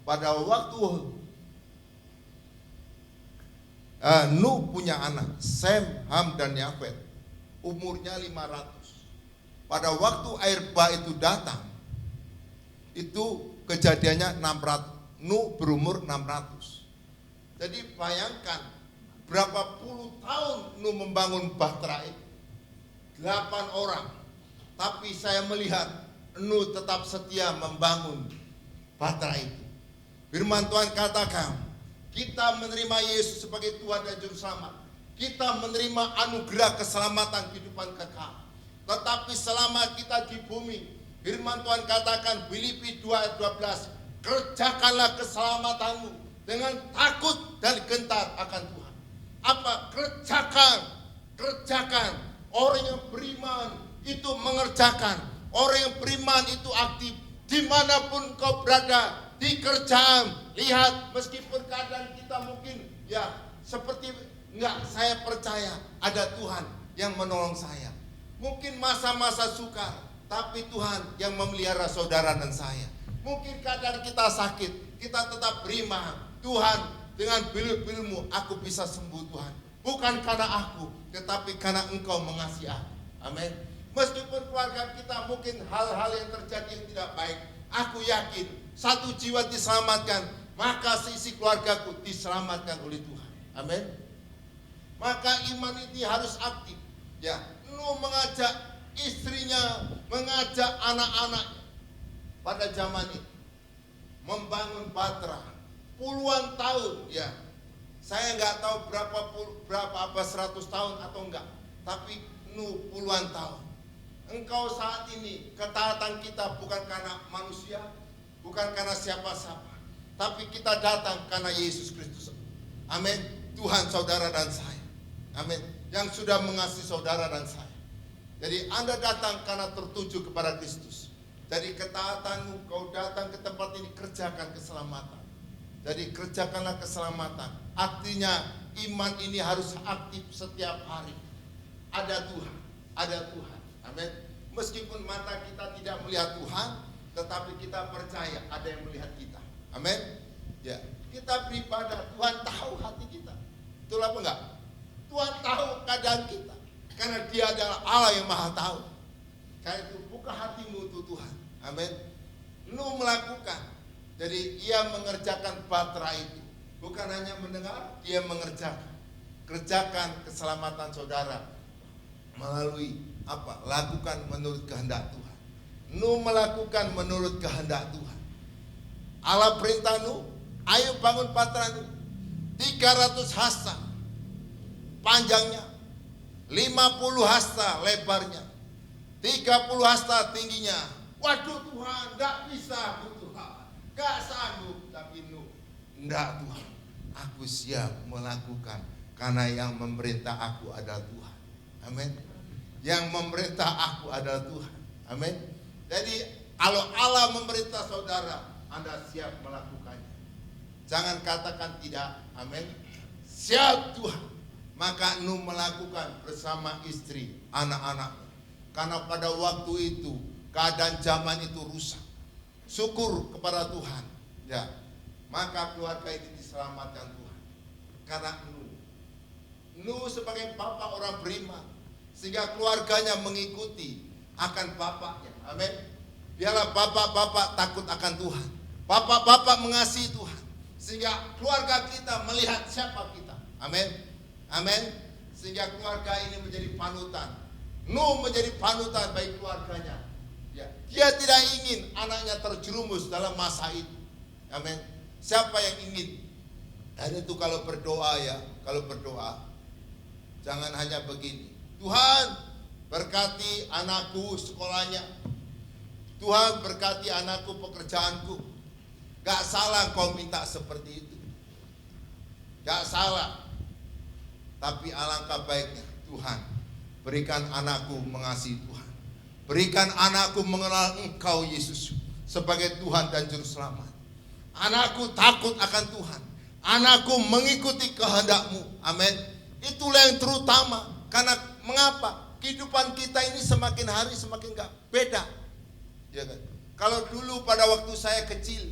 [SPEAKER 3] pada waktu Nuh punya anak, Sem, Ham, dan Yafet, umurnya 500. Pada waktu air bah itu datang, itu kejadiannya 600. Nuh berumur 600. Jadi bayangkan berapa puluh tahun Nuh membangun bahtera itu. 8 orang. Tapi saya melihat Nuh tetap setia membangun bahtera itu. Firman Tuhan katakan, kita menerima Yesus sebagai Tuhan dan Juru Selamat. Kita menerima anugerah keselamatan kehidupan kekal. Tetapi selama kita di bumi, firman Tuhan katakan Filipi 2 ayat 12, kerjakanlah keselamatanmu dengan takut dan gentar akan Tuhan. Kerjakan. Orang yang beriman itu mengerjakan. Orang yang beriman itu aktif. Dimanapun kau berada, di kerjaan, lihat meskipun keadaan kita mungkin ya seperti enggak, saya percaya ada Tuhan yang menolong saya. Mungkin masa-masa sukar, tapi Tuhan yang memelihara saudara dan saya. Mungkin keadaan kita sakit, kita tetap beriman. Tuhan, dengan bil-bilmu aku bisa sembuh Tuhan. Bukan karena aku, tetapi karena Engkau mengasihi aku. Amin. Meskipun keluarga kita mungkin hal-hal yang terjadi yang tidak baik, aku yakin satu jiwa diselamatkan, maka sisi keluargaku diselamatkan oleh Tuhan. Amin. Maka iman ini harus aktif. Ya, Nuh mengajak istrinya, mengajak anak-anak pada zaman itu membangun batra puluhan tahun. Ya, saya nggak tahu berapa apa 100 tahun atau enggak, tapi Nuh puluhan tahun. Engkau saat ini, ketaatan kita bukan karena manusia, bukan karena siapa-siapa, tapi kita datang karena Yesus Kristus. Amin. Tuhan, saudara dan saya. Amin. Yang sudah mengasihi saudara dan saya. Jadi Anda datang karena tertuju kepada Kristus. Jadi ketaatanmu, kau datang ke tempat ini, kerjakan keselamatan. Jadi kerjakanlah keselamatan. Artinya iman ini harus aktif setiap hari. Ada Tuhan, ada Tuhan. Amin. Meskipun mata kita tidak melihat Tuhan, tetapi kita percaya ada yang melihat kita. Amin. Ya, kita beribadah, Tuhan tahu hati kita. Betul apa enggak? Tuhan tahu keadaan kita, karena Dia adalah Allah yang Maha Tahu. Karena itu buka hatimu untuk Tuhan. Amin. Nuh melakukan. Jadi ia mengerjakan batra itu. Bukan hanya mendengar, dia mengerjakan. Kerjakan keselamatan saudara melalui apa? Lakukan menurut kehendak Tuhan. Nuh melakukan menurut kehendak Tuhan. Allah perintah Nuh, ayo bangun batra Nuh. 300 hasta panjangnya, 50 hasta lebarnya, 30 hasta tingginya. Waduh Tuhan, gak bisa Tuhan, gak sanggup. Tapi Nuh, enggak Tuhan, aku siap melakukan, karena yang memerintah aku adalah Tuhan. Amin. Yang memerintah aku adalah Tuhan. Amin. Jadi kalau Allah memerintah saudara, Anda siap melakukannya. Jangan katakan tidak. Amin. Siap Tuhan. Maka Nuh melakukan bersama istri, anak-anaknya. Karena pada waktu itu keadaan zaman itu rusak. Syukur kepada Tuhan. Ya. Maka keluarga ini diselamatkan Tuhan. Karena Nuh sebagai bapak orang beriman, sehingga keluarganya mengikuti akan bapaknya. Amin. Biarlah bapak-bapak takut akan Tuhan. Bapak-bapak mengasihi Tuhan. Sehingga keluarga kita melihat siapa kita. Amin. Amin. Sehingga keluarga ini menjadi panutan. Nuh menjadi panutan bagi keluarganya. Ya. Dia tidak ingin anaknya terjerumus dalam masa itu. Amin. Siapa yang ingin? Dan itu kalau berdoa ya, kalau berdoa jangan hanya begini. Tuhan berkati anakku sekolahnya. Tuhan berkati anakku pekerjaanku. Gak salah kau minta seperti itu. Gak salah. Tapi alangkah baiknya Tuhan, berikan anakku mengasihi Tuhan. Berikan anakku mengenal Engkau Yesus sebagai Tuhan dan Juru Selamat. Anakku takut akan Tuhan. Anakku mengikuti kehendak-Mu. Amin. Itulah yang terutama. Karena mengapa? Kehidupan kita ini semakin hari semakin gak beda. Ya kan? Kalau dulu pada waktu saya kecil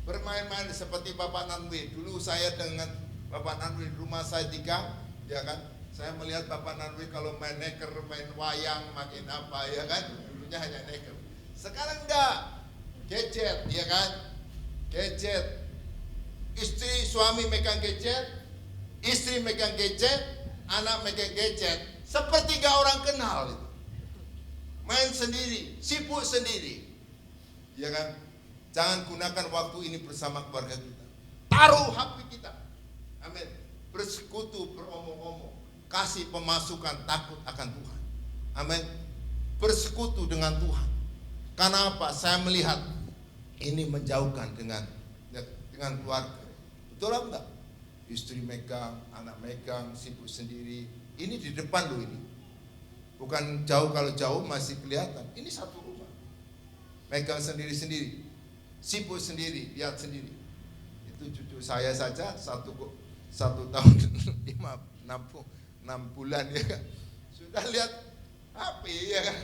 [SPEAKER 3] bermain-main seperti Bapak Nanwi. Dulu saya dengan Bapak Nanwi rumah saya di gang, ya kan? Saya melihat Bapak Nanwi kalau main neker, main wayang, makin apa, ya kan? Dulunya hanya neker. Sekarang enggak. Gadget, ya kan? Gadget. Istri suami megang gadget, istri megang gadget, anak megang gadget. Seperti gak orang kenal itu. Main sendiri, sibuk sendiri. Ya kan? Jangan gunakan waktu ini bersama keluarga kita. Taruh HP kita. Amin. Bersekutu, beromong-omong. Kasih pemasukan takut akan Tuhan. Amin. Bersekutu dengan Tuhan. Karena apa? Saya melihat ini menjauhkan dengan keluarga. Betul apa enggak? istri megang, anak megang, sibuk sendiri. Ini di depan loh ini. Bukan jauh, kalau jauh masih kelihatan. Ini satu rumah. Megang sendiri-sendiri. Sibuk sendiri, lihat sendiri. Itu cucu saya saja satu tahun 6 bulan ya kan. Sudah lihat HP ya kan.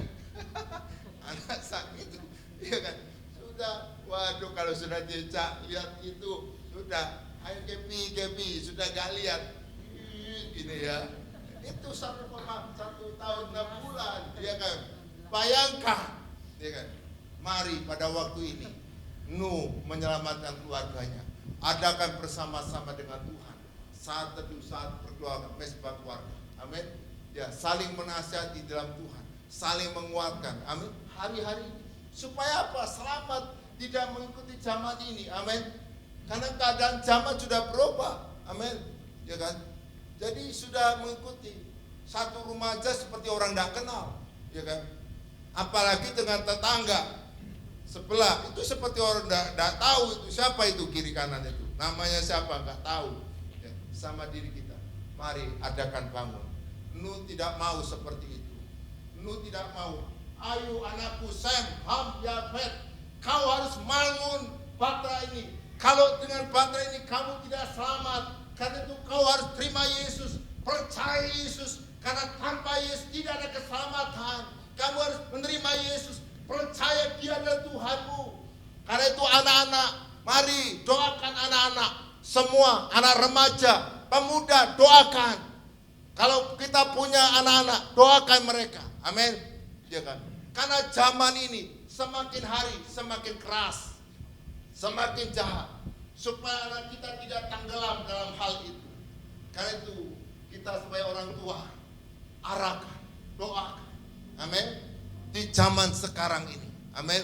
[SPEAKER 3] Anak sakit ya kan. Sudah, waduh kalau sudah jejak lihat itu sudah, ayo kepi sudah gak lihat gini ya. Itu 1 tahun 6 bulan ya kan. Bayangkan ya kan. Mari pada waktu ini Nuh menyelamatkan keluarganya. Adakan bersama-sama dengan Tuhan saat teduh, saat berkeluarga, mesbah keluarga. Amin. Ya, saling menasihati dalam Tuhan, saling menguatkan. Amin. Hari-hari ini supaya apa? Selamat, tidak mengikuti zaman ini. Amin. Karena keadaan zaman sudah berubah. Amin. Ya kan? Jadi sudah mengikuti satu rumah aja seperti orang tidak kenal. Ya kan? Apalagi dengan tetangga sebelah itu seperti orang tidak tahu itu siapa itu kiri kanan itu. Namanya siapa enggak tahu. Ya, sama diri kita. Mari adakan bangun. Nuh tidak mau seperti itu. Nuh tidak mau. Ayo anakku Sem, Ham, Yafet, kau harus bangun batra ini. Kalau dengan batra ini kamu tidak selamat, karena itu kau harus terima Yesus, percaya Yesus. Karena tanpa Yesus tidak ada keselamatan. Kamu harus menerima Yesus, percaya Dia adalah Tuhanmu. Karena itu anak-anak, mari doakan anak-anak, semua anak remaja, pemuda, doakan. Kalau kita punya anak-anak, doakan mereka. Amin. Ya kan? Karena zaman ini semakin hari semakin keras, semakin jahat. Supaya anak kita tidak tenggelam dalam hal itu. Karena itu kita sebagai orang tua arahkan, doakan. Amin. Di zaman sekarang ini. Amin.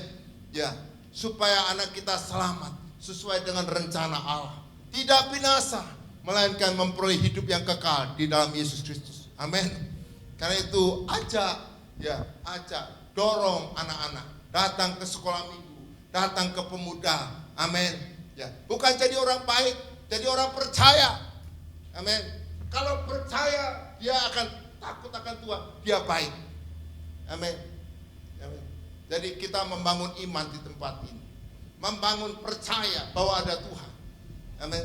[SPEAKER 3] Ya, supaya anak kita selamat sesuai dengan rencana Allah. Tidak binasa, melainkan memperoleh hidup yang kekal di dalam Yesus Kristus. Amin. Karena itu ajak, dorong anak-anak datang ke sekolah minggu, datang ke pemuda. Amin. Ya, bukan jadi orang baik, jadi orang percaya. Amin. Kalau percaya, dia akan takut akan Tuhan, dia baik. Amin. Amin. Jadi kita membangun iman di tempat ini, membangun percaya bahwa ada Tuhan. Amin.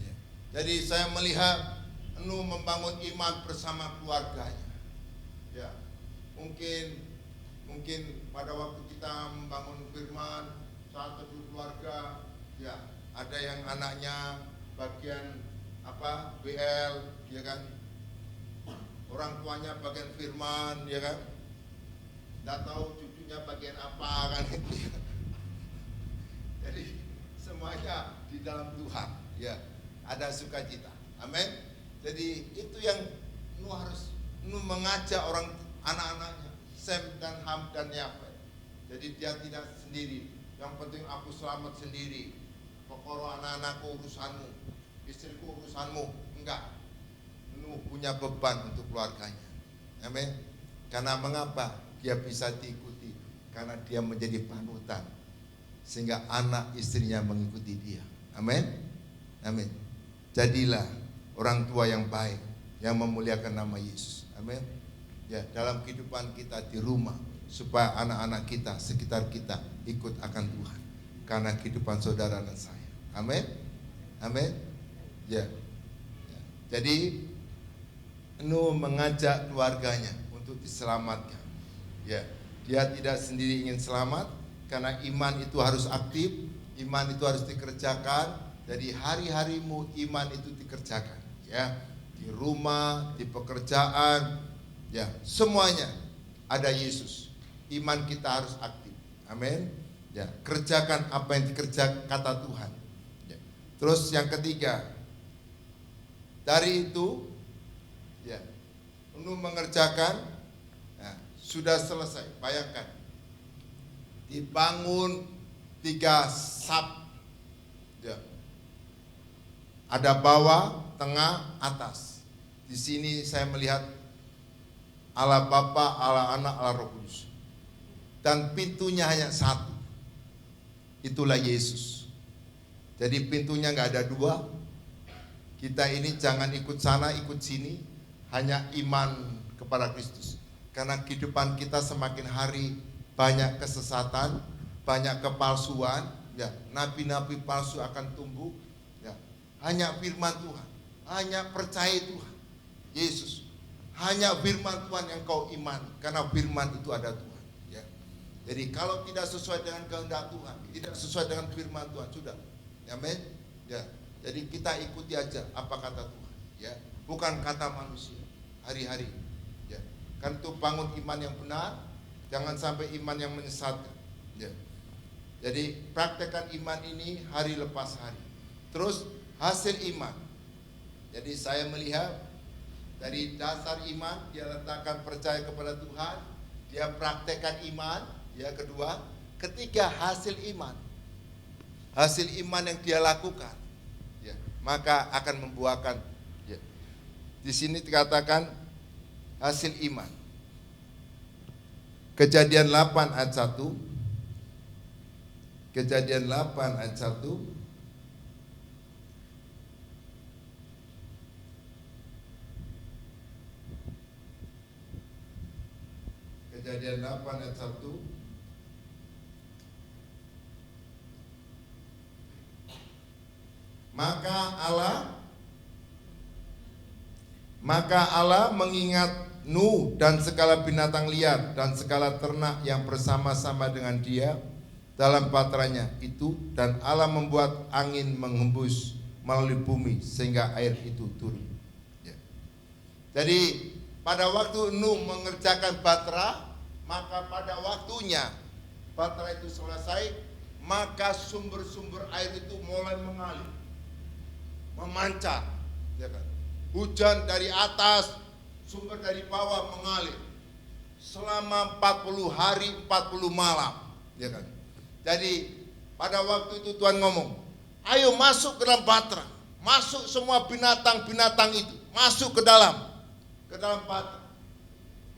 [SPEAKER 3] Ya. Jadi saya melihat Nuh membangun iman bersama keluarganya. Ya, mungkin pada waktu kita membangun firman saat teduh keluarga, ya ada yang anaknya bagian BL, ya kan, orang tuanya bagian firman, ya kan, nggak tahu cucunya bagian apa kan itu. Jadi semuanya di dalam Tuhan, ya ada sukacita. Amin. Jadi itu yang Nuh mengajak orang anak-anaknya, Sem dan Ham dan Yafet. Jadi dia tidak sendiri. Yang penting aku selamat sendiri. Pokoknya anak-anakku urusanmu, istriku urusanmu. Enggak. Nuh punya beban untuk keluarganya. Amin. Karena mengapa? Dia bisa diikuti. Karena dia menjadi panutan. Sehingga anak istrinya mengikuti dia. Amin. Amin. Jadilah orang tua yang baik, yang memuliakan nama Yesus. Amin. Ya, dalam kehidupan kita di rumah, supaya anak-anak kita, sekitar kita ikut akan Tuhan. Karena kehidupan saudara dan saya. Amin. Amin. Ya. Ya. Jadi Nuh mengajak keluarganya untuk diselamatkan. Ya, dia tidak sendiri ingin selamat, karena iman itu harus aktif, iman itu harus dikerjakan. Jadi hari-harimu iman itu dikerjakan, ya, di rumah, di pekerjaan, ya, semuanya ada Yesus. Iman kita harus aktif. Amin. Ya, kerjakan apa yang dikerjakan kata Tuhan. Ya. Terus yang ketiga, dari itu, ya, Nuh mengerjakan, ya, sudah selesai. Bayangkan, dibangun 3 sab. Ya. Ada bawah, tengah, atas. Di sini saya melihat Allah Bapa, Allah Anak, Allah Roh Kudus. Dan pintunya hanya satu. Itulah Yesus. Jadi pintunya nggak ada 2, kita ini jangan ikut sana ikut sini, hanya iman kepada Kristus. Karena kehidupan kita semakin hari banyak kesesatan, banyak kepalsuan, ya, nabi-nabi palsu akan tumbuh, ya. Hanya firman Tuhan, hanya percaya Tuhan Yesus, hanya firman Tuhan yang kau imani, karena firman itu ada Tuhan, ya. Jadi kalau tidak sesuai dengan kehendak Tuhan, tidak sesuai dengan firman Tuhan, sudah, amin, ya. Jadi kita ikuti aja apa kata Tuhan, ya, bukan kata manusia hari-hari, ya. Kan itu bangun iman yang benar, jangan sampai iman yang menyesatkan, ya. Jadi praktekkan iman ini hari lepas hari. Terus hasil iman. Jadi saya melihat dari dasar iman, dia letakkan percaya kepada Tuhan, dia praktekkan iman, ya. Kedua, ketiga hasil iman. Hasil iman yang dia lakukan, ya, maka akan membuahkan, ya. Di sini dikatakan hasil iman. Kejadian 8 ayat 1. Kejadian 8 ayat 1. Kejadian 8 ayat 1. Maka Allah mengingat Nuh dan segala binatang liar dan segala ternak yang bersama-sama dengan dia dalam baterainya itu, dan Allah membuat angin menghembus melalui bumi sehingga air itu turun, ya. Jadi pada waktu Nuh mengerjakan bahtera, maka pada waktunya bahtera itu selesai, maka sumber-sumber air itu mulai mengalir, memancar, ya kan? Hujan dari atas, sumber dari bawah mengalir selama 40 hari 40 malam, ya kan? Jadi pada waktu itu Tuhan ngomong, ayo masuk ke dalam bahtera, masuk semua binatang-binatang itu, masuk ke dalam bahtera.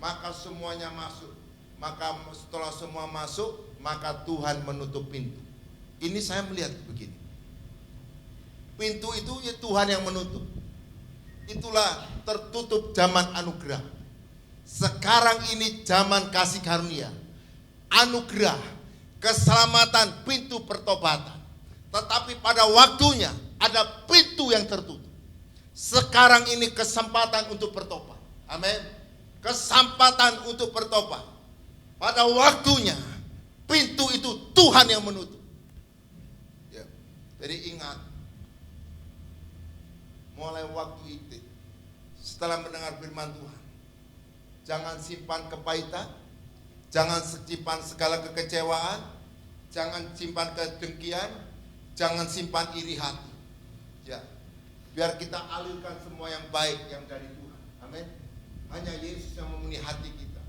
[SPEAKER 3] Maka semuanya masuk. Maka setelah semua masuk, maka Tuhan menutup pintu. Ini saya melihat begini, pintu itu ya Tuhan yang menutup. Itulah tertutup zaman anugerah. Sekarang ini zaman kasih karunia, anugerah, keselamatan, pintu pertobatan. Tetapi pada waktunya ada pintu yang tertutup. Sekarang ini kesempatan untuk bertobat. Amin. Kesempatan untuk bertobat. Pada waktunya pintu itu Tuhan yang menutup, ya. Jadi ingat, mulai waktu itu, setelah mendengar firman Tuhan, jangan simpan kepahitan, jangan simpan segala kekecewaan, jangan simpan kedengkian, jangan simpan iri hati, ya. Biar kita alirkan semua yang baik yang dari Tuhan. Amin. Hanya Yesus yang memenuhi hati kita,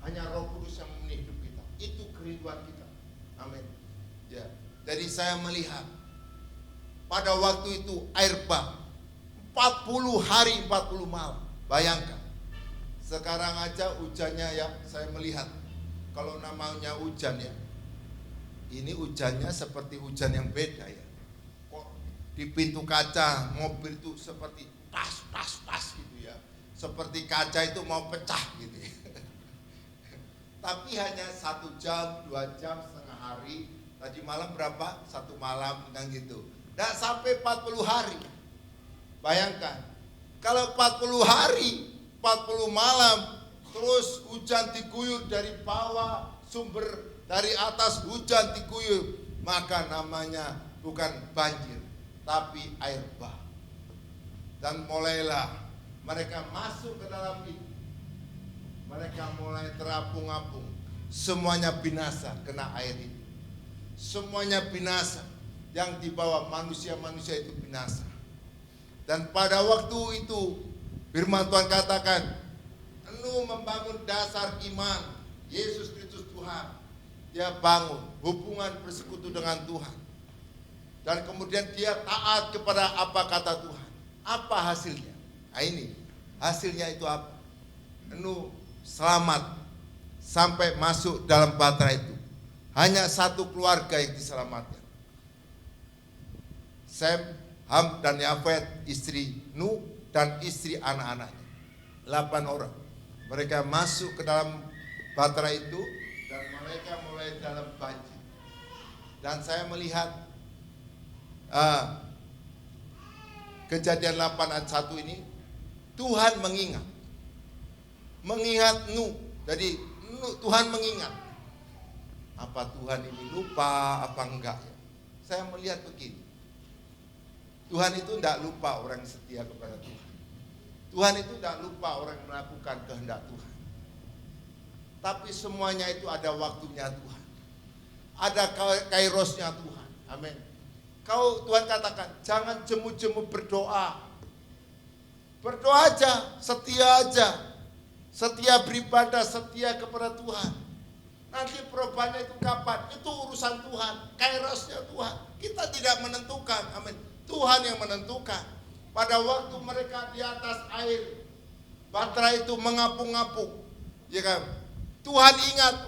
[SPEAKER 3] hanya Roh Kudus yang memenuhi hidup kita. Itu kerinduan kita. Amin. Ya. Jadi saya melihat pada waktu itu air bah 40 hari 40 malam. Bayangkan. Sekarang aja hujannya, ya, saya melihat kalau namanya hujan, ya, ini hujannya seperti hujan yang beda, ya. Kok di pintu kaca mobil itu seperti tas gitu, ya. Seperti kaca itu mau pecah gitu, ya. Tapi hanya 1 jam, 2 jam, setengah hari. Tadi malam berapa? 1 malam dan gitu. Nggak sampai 40 hari. Bayangkan, kalau 40 hari, 40 malam, terus hujan diguyur dari bawah, sumber dari atas hujan diguyur, maka namanya bukan banjir, tapi air bah. Dan mulailah mereka masuk ke dalam itu. Mereka mulai terapung-apung. Semuanya binasa kena air itu. Semuanya binasa. Yang dibawa manusia-manusia itu binasa. Dan pada waktu itu firman Tuhan katakan, Nuh membangun dasar iman Yesus Kristus Tuhan. Dia bangun hubungan bersekutu dengan Tuhan. Dan kemudian dia taat kepada apa kata Tuhan. Apa hasilnya? Nah ini, hasilnya itu apa? Nuh selamat sampai masuk dalam bahtera itu. Hanya 1 keluarga yang diselamatkan. Sem, Ham dan Yafet, istri Nuh dan istri anak-anaknya. 8 orang. Mereka masuk ke dalam bahtera itu dan mereka mulai dalam banjir. Dan saya melihat Kejadian 8 ayat 1 ini, Tuhan mengingat Nuh. Jadi Tuhan mengingat. Apa Tuhan ini lupa apa enggak? Saya melihat begini, Tuhan itu tidak lupa orang setia kepada Tuhan. Tuhan itu tidak lupa orang yang melakukan kehendak Tuhan. Tapi semuanya itu ada waktunya Tuhan. Ada kairosnya Tuhan. Amin. Tuhan katakan, jangan jemu-jemu berdoa. Berdoa aja, setia aja. Setia beribadah, setia kepada Tuhan. Nanti perubahannya itu kapan? Itu urusan Tuhan, kairosnya Tuhan. Kita tidak menentukan, amin. Tuhan yang menentukan. Pada waktu mereka di atas air, bahtera itu mengapung-apung, ya kan? Tuhan ingat,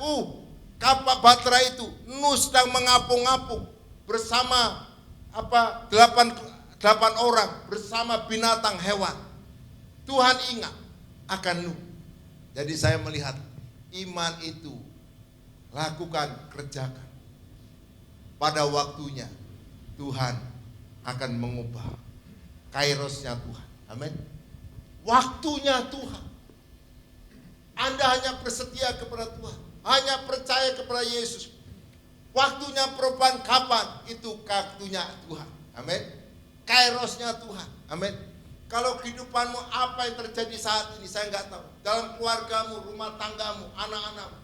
[SPEAKER 3] kapal bahtera itu, Nuh sedang mengapung-apung bersama 8 orang bersama binatang hewan. Tuhan ingat akan Nuh. Jadi saya melihat iman itu lakukan, kerjakan. Pada waktunya Tuhan akan mengubah kairosnya Tuhan. Amin. Waktunya Tuhan. Anda hanya bersetia kepada Tuhan, hanya percaya kepada Yesus. Waktunya perubahan kapan? Itu waktunya Tuhan. Amin. Kairosnya Tuhan. Amin. Kalau kehidupanmu apa yang terjadi saat ini saya enggak tahu. Dalam keluargamu, rumah tanggamu, anak-anakmu,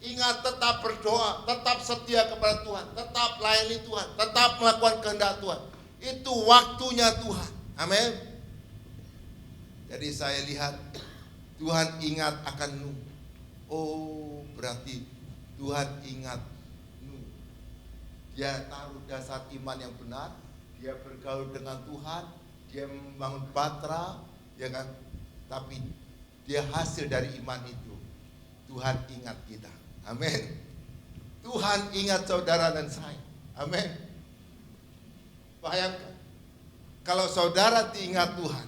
[SPEAKER 3] ingat tetap berdoa, tetap setia kepada Tuhan, tetap layani Tuhan, tetap melakukan kehendak Tuhan. Itu waktunya Tuhan. Amin. Jadi saya lihat Tuhan ingat akan Nuh. Oh, berarti Tuhan ingat Nuh. Dia taruh dasar iman yang benar, dia bergaul dengan Tuhan, dia membangun bahtera, ya kan? Tapi dia hasil dari iman itu. Tuhan ingat kita. Amin. Tuhan ingat saudara dan saya. Amin. Bayangkan, kalau saudara diingat Tuhan,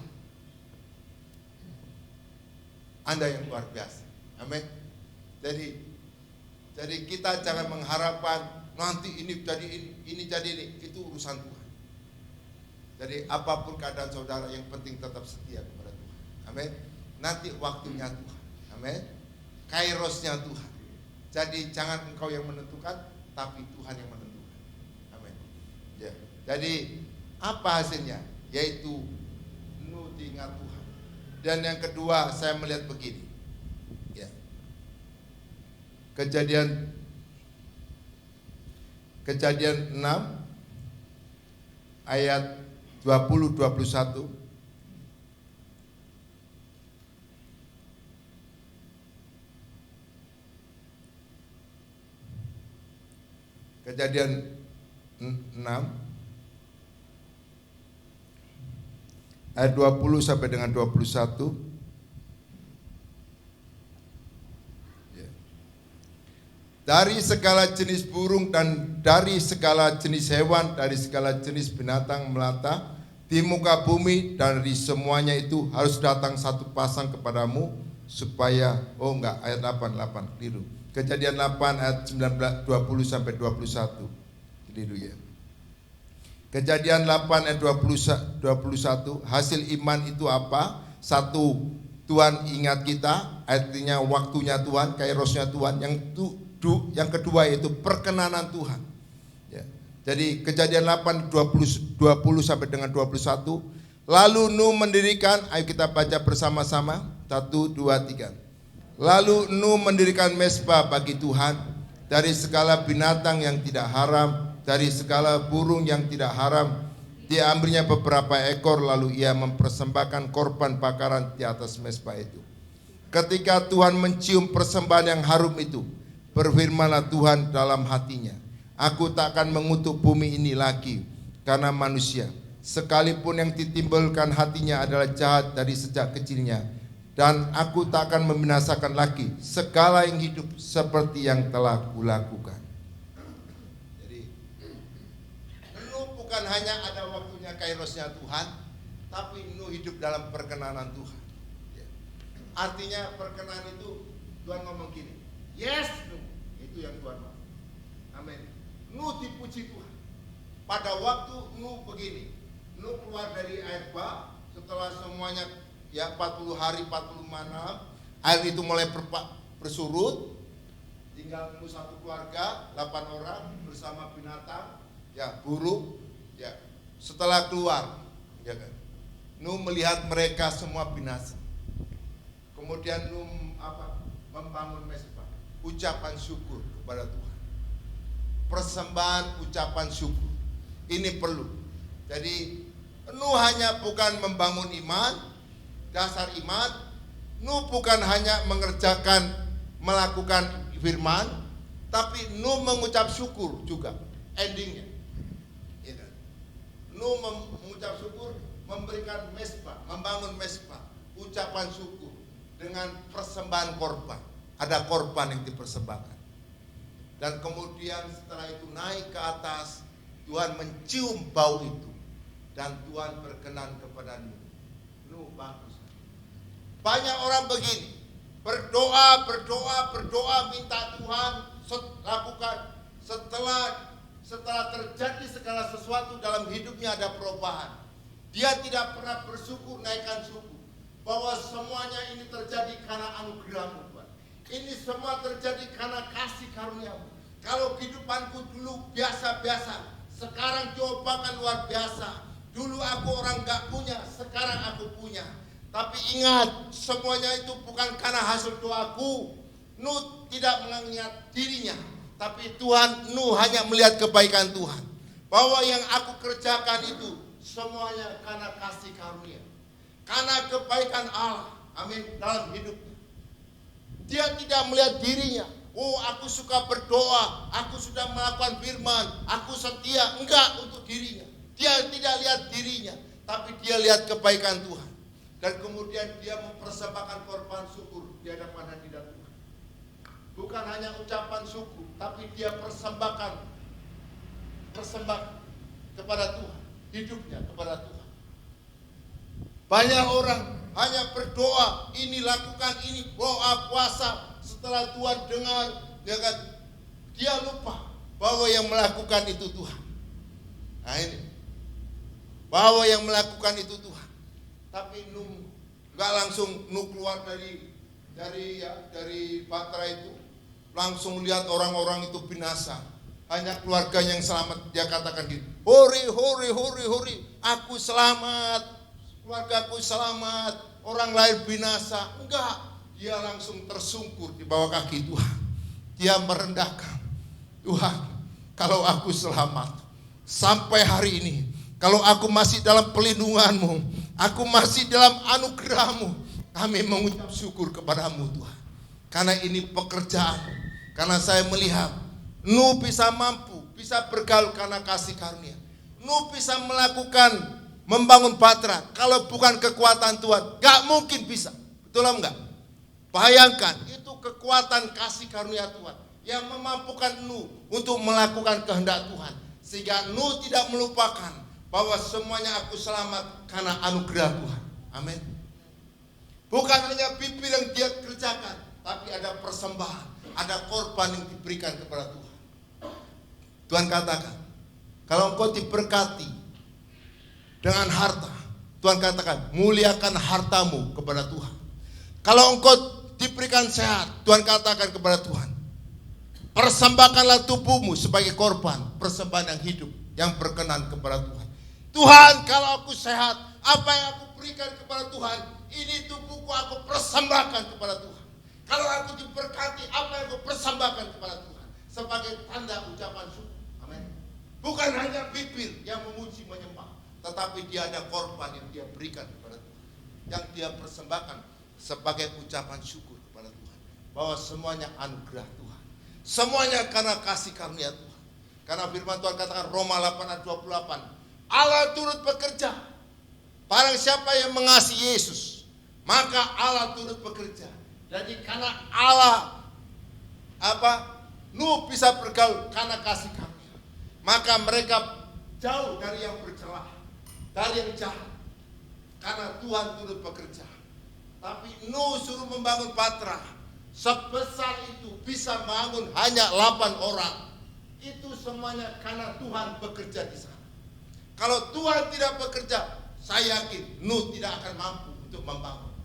[SPEAKER 3] Anda yang luar biasa. Amin. Jadi kita jangan mengharapkan nanti ini jadi ini jadi ini. Itu urusan Tuhan. Jadi apapun keadaan saudara, yang penting tetap setia kepada Tuhan. Amin. Nanti waktunya Tuhan. Amin. Kairosnya Tuhan. Jadi jangan engkau yang menentukan, tapi Tuhan yang menentukan. Amin. Ya. Jadi apa hasilnya? Yaitu Nuh diingat Tuhan. Dan yang kedua saya melihat begini. Ya. Kejadian 6 ayat 20-21. Kejadian 6 ayat 20 sampai dengan 21. Dari segala jenis burung dan dari segala jenis hewan, dari segala jenis binatang melata di muka bumi, dan dari semuanya itu harus datang satu pasang kepadamu supaya ayat 8 keliru. Kejadian 8 ayat 19 20 sampai 21. Keliru ya. Kejadian 8 ayat 21, hasil iman itu apa? 1, Tuhan ingat kita, artinya waktunya Tuhan, kairosnya Tuhan. Yang kedua yaitu perkenanan Tuhan. Ya. Jadi Kejadian 8 20 sampai dengan 21. Lalu Nuh mendirikan, ayo kita baca bersama-sama. 1, 2, 3. Lalu Nuh mendirikan mezbah bagi Tuhan dari segala binatang yang tidak haram, dari segala burung yang tidak haram. Dia ambilnya beberapa ekor, lalu ia mempersembahkan korban bakaran di atas mezbah itu. Ketika Tuhan mencium persembahan yang harum itu, berfirmanlah Tuhan dalam hatinya, aku tak akan mengutuk bumi ini lagi karena manusia, sekalipun yang ditimbulkan hatinya adalah jahat dari sejak kecilnya. Dan aku tak akan membinasakan lagi segala yang hidup seperti yang telah kulakukan. Jadi Nuh bukan hanya ada waktunya kairosnya Tuhan, tapi Nuh hidup dalam perkenanan Tuhan. Ya. Artinya perkenanan itu Tuhan ngomong gini, yes Nuh, itu yang Tuhan mau. Amin. Nuh dipuji Tuhan. Pada waktu Nuh begini, Nuh keluar dari air bah, setelah semuanya ya 40 hari 40 malam, air itu mulai bersurut. Tinggal Nuh satu keluarga, 8 orang bersama binatang, ya burung, ya. Setelah keluar, ya kan, Nuh melihat mereka semua binasa. Kemudian Nuh membangun mezbah, ucapan syukur kepada Tuhan. Persembahan ucapan syukur. Ini perlu. Jadi Nuh hanya bukan membangun iman, dasar iman. Nuh bukan hanya melakukan firman, tapi Nuh mengucap syukur juga endingnya. Nuh mengucap syukur, memberikan mezbah, membangun mezbah, ucapan syukur dengan persembahan korban. Ada korban yang dipersembahkan. Dan kemudian setelah itu naik ke atas, Tuhan mencium bau itu dan Tuhan berkenan kepada Nuh. Nuh bagus. Banyak orang begini, berdoa, minta Tuhan lakukan. Setelah terjadi segala sesuatu dalam hidupnya ada perubahan. Dia tidak pernah bersyukur, naikkan syukur bahwa semuanya ini terjadi karena anugerah-Mu Tuhan. Ini semua terjadi karena kasih karunia-Mu. Kalau kehidupanku dulu biasa-biasa, sekarang cobakan luar biasa. Dulu aku orang gak punya, sekarang aku punya. Tapi ingat, semuanya itu bukan karena hasil doaku. Nuh tidak mengingat dirinya, tapi Nuh hanya melihat kebaikan Tuhan. Bahwa yang aku kerjakan itu semuanya karena kasih karunia, karena kebaikan Allah. Amin. Dalam hidupnya, dia tidak melihat dirinya. Oh, aku suka berdoa, aku sudah melakukan firman, aku setia. Enggak, untuk dirinya. Dia tidak lihat dirinya, tapi dia lihat kebaikan Tuhan. Dan kemudian dia mempersembahkan korban syukur di hadapan hadirat Tuhan. Bukan hanya ucapan syukur, tapi dia persembahkan kepada Tuhan, hidupnya kepada Tuhan. Banyak orang hanya berdoa, ini lakukan ini, doa puasa. Setelah Tuhan dengar, dia lupa bahwa yang melakukan itu Tuhan. Nah ini, bahwa yang melakukan itu Tuhan. Tapi Nuh nggak langsung Nuh keluar dari Batra itu, langsung lihat orang-orang itu binasa. Hanya keluarga yang selamat. Dia katakan gitu, hore, aku selamat, keluargaku selamat, orang lain binasa. Enggak, dia langsung tersungkur di bawah kaki Tuhan. Dia merendahkan, Tuhan, kalau aku selamat sampai hari ini, kalau aku masih dalam pelindungan-Mu, aku masih dalam anugerah-Mu, kami mengucap syukur kepada-Mu Tuhan. Karena ini pekerjaan, karena saya melihat Nuh bisa mampu, bisa bergaul karena kasih karunia. Nuh bisa melakukan, membangun Batra, kalau bukan kekuatan Tuhan, gak mungkin bisa. Betul enggak? Bayangkan, itu kekuatan kasih karunia Tuhan yang memampukan Nuh untuk melakukan kehendak Tuhan. Sehingga Nuh tidak melupakan bahwa semuanya aku selamat karena anugerah Tuhan. Amin. Bukan hanya bibir yang dia kerjakan, tapi ada persembahan, ada korban yang diberikan kepada Tuhan. Tuhan katakan, kalau engkau diberkati dengan harta, Tuhan katakan, muliakan hartamu kepada Tuhan. Kalau engkau diberikan sehat, Tuhan katakan kepada Tuhan, persembahkanlah tubuhmu sebagai korban, persembahan yang hidup, yang berkenan kepada Tuhan. Tuhan, kalau aku sehat, apa yang aku berikan kepada Tuhan, ini tubuhku aku persembahkan kepada Tuhan. Kalau aku diberkati, apa yang aku persembahkan kepada Tuhan, sebagai tanda ucapan syukur. Amin. Bukan hanya bibir yang memuji menyembah, tetapi dia ada korban yang dia berikan kepada Tuhan, yang dia persembahkan sebagai ucapan syukur kepada Tuhan, bahwa semuanya anugerah Tuhan, semuanya karena kasih karunia Tuhan. Karena firman Tuhan katakan Roma 8 ayat 28, Allah turut bekerja, barang siapa yang mengasihi Yesus, maka Allah turut bekerja. Jadi karena Allah Nuh bisa bergaul karena kasih karunia, maka mereka jauh dari yang bercelah. dari yang jahat. Karena Tuhan turut bekerja. Tapi Nuh suruh membangun Batra. Sebesar itu bisa bangun hanya 8 orang. Itu semuanya karena Tuhan bekerja di sana. Kalau Tuhan tidak bekerja, saya yakin Nuh tidak akan mampu untuk membangun.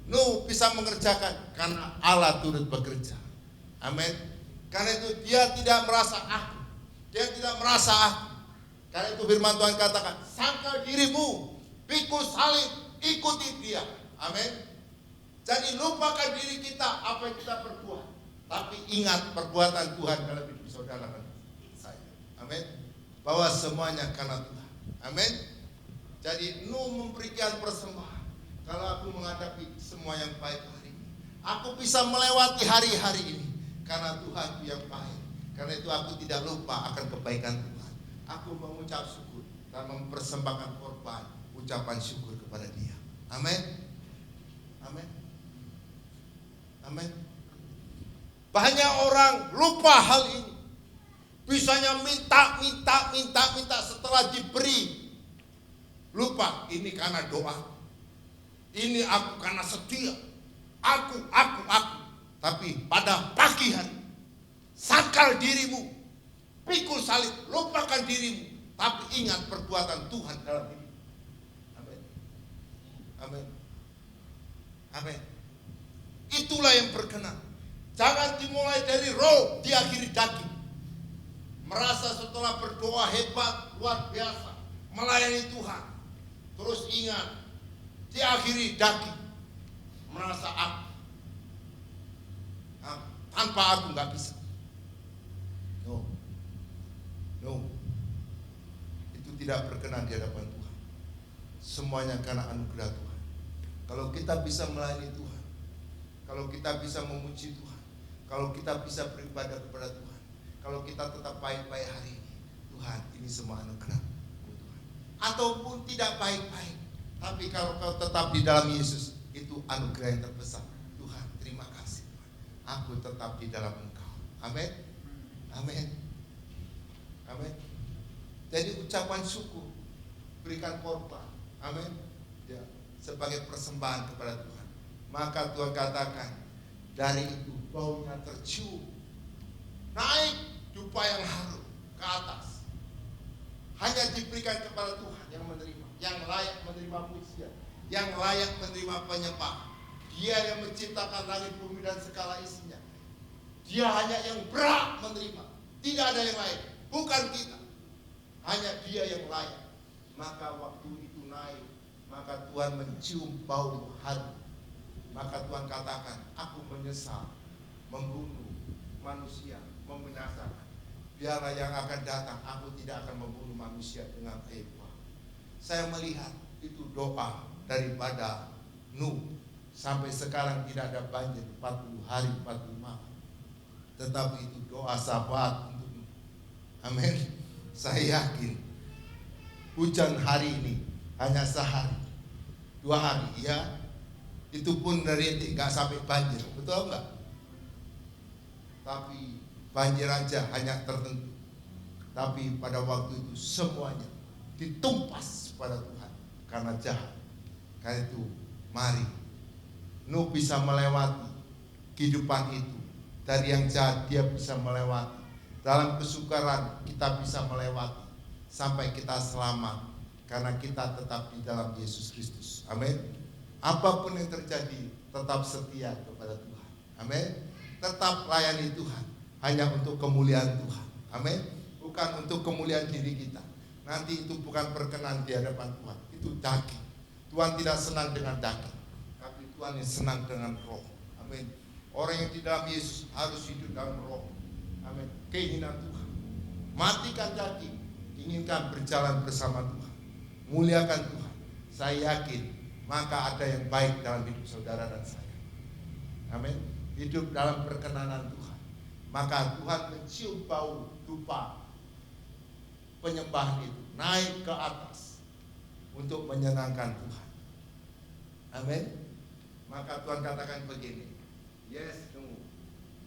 [SPEAKER 3] Nuh bisa mengerjakan karena Allah turut bekerja. Amin. Karena itu dia tidak merasa aku. Dia tidak merasa aku. Karena itu firman Tuhan katakan, sangkal dirimu, pikul salib, ikuti dia. Amin. Jadi lupakan diri kita apa yang kita perbuat. Tapi ingat perbuatan Tuhan dalam hidup saudara dan saya. Amin. Bahwa semuanya karena Tuhan. Amin. Jadi Nuh memberikan persembahan. Kalau aku menghadapi semua yang baik hari ini, aku bisa melewati hari-hari ini karena Tuhan yang baik. Karena itu aku tidak lupa akan kebaikan Tuhan. Aku mengucap syukur dan mempersembahkan korban ucapan syukur kepada Dia. Amin. Amin. Amin. Banyak orang lupa hal ini. Bisanya minta setelah diberi. Lupa, ini karena doa. Ini aku karena setia. Aku. Tapi pada pagi hari, sakal dirimu, pikul salib, lupakan dirimu. Tapi ingat perbuatan Tuhan dalam hidup. Amin. Amin. Amin. Itulah yang berkenan. Jangan dimulai dari roh, diakhiri daging. Merasa setelah berdoa hebat, luar biasa, melayani Tuhan. Terus ingat, diakhiri daging. Merasa aku. Tanpa aku nggak bisa. No. Itu tidak berkenan di hadapan Tuhan. Semuanya karena anugerah Tuhan. Kalau kita bisa melayani Tuhan, kalau kita bisa memuji Tuhan, kalau kita bisa beribadah kepada Tuhan, kalau kita tetap baik-baik hari ini, Tuhan, ini semua anugerah Tuhan. Ataupun tidak baik-baik, tapi kalau kau tetap di dalam Yesus, itu anugerah yang terbesar. Tuhan, terima kasih Tuhan. Aku tetap di dalam Engkau. Amin. Amin. Amin. Jadi ucapan syukur, berikan korban. Amin. Ya, sebagai persembahan kepada Tuhan. Maka Tuhan katakan, dari itu baunya tercium, naik dupa yang harum ke atas. Hanya diberikan kepada Tuhan yang menerima, yang layak menerima pujian, yang layak menerima penyembah. Dia yang menciptakan langit bumi dan segala isinya. Dia hanya yang berhak menerima. Tidak ada yang lain, bukan kita. Hanya Dia yang layak. Maka waktu itu naik, maka Tuhan mencium bau harum. Maka Tuhan katakan, aku menyesal membunuh manusia, membinasakan. Biarlah yang akan datang, aku tidak akan membunuh manusia dengan Eva. Saya melihat itu doa daripada Nuh. Sampai sekarang tidak ada banjir 40 hari 40 malam. Tetapi itu doa syafaat untuk Nuh. Amin. Saya yakin hujan hari ini hanya sehari 2 hari ya. Itu pun dari nggak sampai banjir, betul enggak? Tapi banjir aja hanya tertentu. Tapi pada waktu itu semuanya ditumpas pada Tuhan karena jahat. Karena itu mari Nuh bisa melewati kehidupan itu. Dari yang jahat dia bisa melewati. Dalam kesukaran kita bisa melewati sampai kita selamat karena kita tetap di dalam Yesus Kristus. Amin. Apapun yang terjadi, tetap setia kepada Tuhan. Amin. Tetap layani Tuhan hanya untuk kemuliaan Tuhan. Amin. Bukan untuk kemuliaan diri kita. Nanti itu bukan berkenan di hadapan Tuhan. Itu daging. Tuhan tidak senang dengan daging, tapi Tuhan yang senang dengan roh. Amin. Orang yang di dalam Yesus harus hidup dalam roh. Amin. Keinginan Tuhan. Matikan daging, inginkan berjalan bersama Tuhan. Muliakan Tuhan. Saya yakin maka ada yang baik dalam hidup saudara dan saya. Amin. Hidup dalam perkenanan Tuhan. Maka Tuhan mencium bau dupa penyembahan itu naik ke atas untuk menyenangkan Tuhan. Amin. Maka Tuhan katakan begini, yes,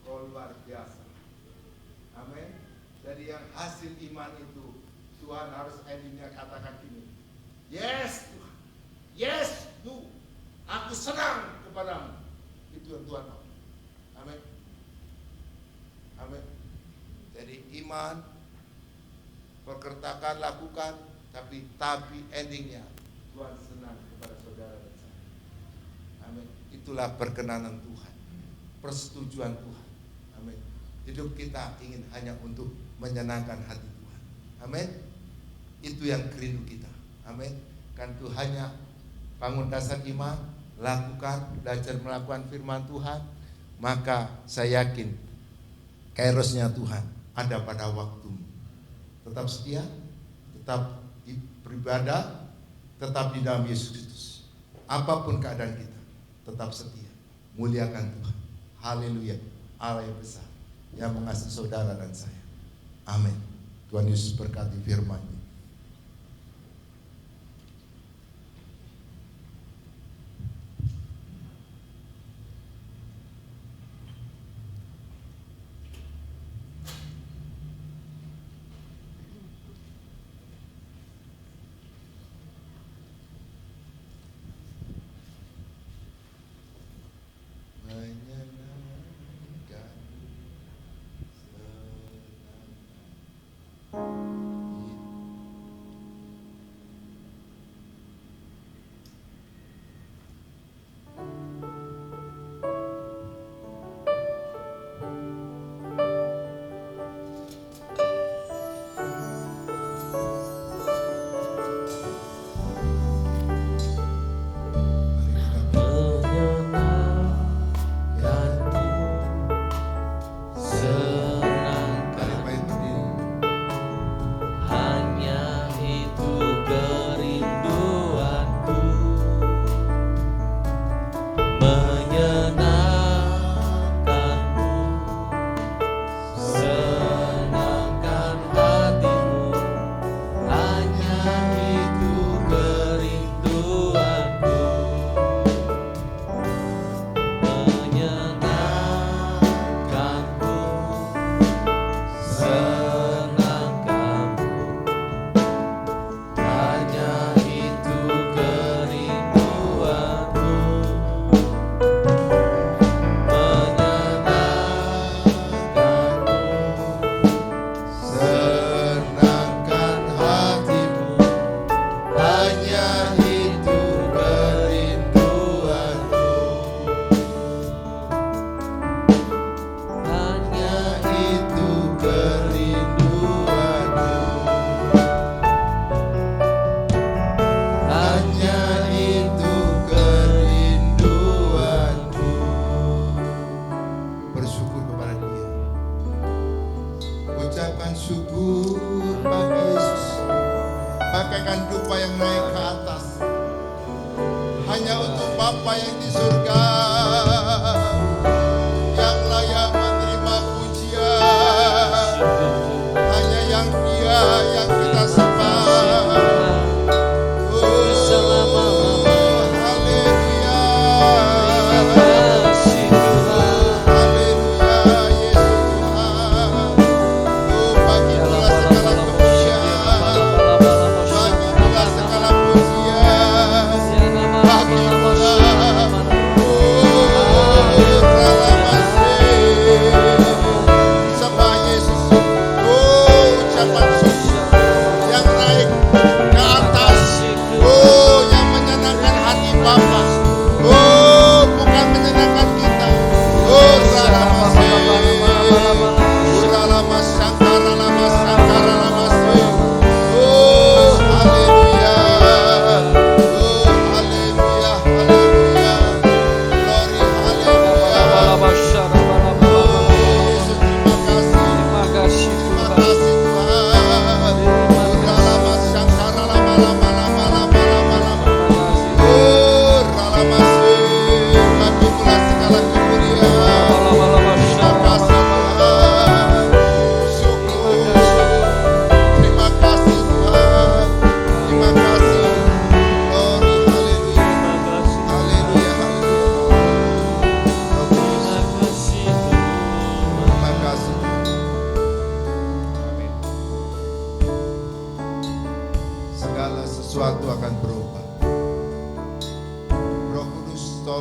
[SPEAKER 3] kau luar biasa. Amin. Jadi yang hasil iman itu Tuhan harus endingnya katakan ini, Yes Tuhan, yes Bu, aku senang kepadamu. Itu yang Tuhan mau. Amin. Amin. Jadi iman, perkertakan, lakukan, tapi endingnya Tuhan senang kepada saudara dan saya. Amin. Itulah perkenanan Tuhan, persetujuan Tuhan. Amin. Hidup kita ingin hanya untuk menyenangkan hati Tuhan. Amin. Itu yang kerindu kita. Amin. Kan Tuhannya bangun dasar iman, lakukan, belajar melakukan firman Tuhan, maka saya yakin kairosnya Tuhan ada pada waktumu. Tetap setia, tetap beribadah, tetap di dalam Yesus Kristus. Apapun keadaan kita, tetap setia, muliakan Tuhan. Haleluya. Allah yang besar yang mengasihi saudara dan saya. Amin. Tuhan Yesus berkati firman-Nya.
[SPEAKER 4] Oh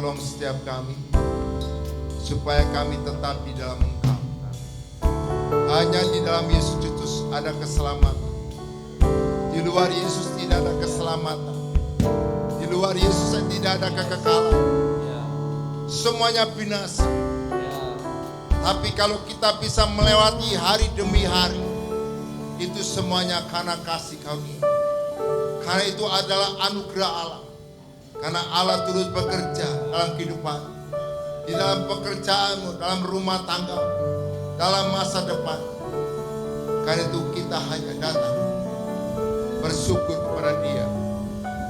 [SPEAKER 3] tolong setiap kami supaya kami tetap di dalam Engkau. Hanya di dalam Yesus Kristus ada keselamatan. Di luar Yesus tidak ada keselamatan. Di luar Yesus tidak ada kekekalan. Semuanya binasa. Tapi kalau kita bisa melewati hari demi hari, itu semuanya karena kasih kami. Karena itu adalah anugerah Allah. Karena Allah terus bekerja dalam kehidupan, di dalam pekerjaanmu, dalam rumah tangga, dalam masa depan. Karena itu kita hanya datang bersyukur kepada Dia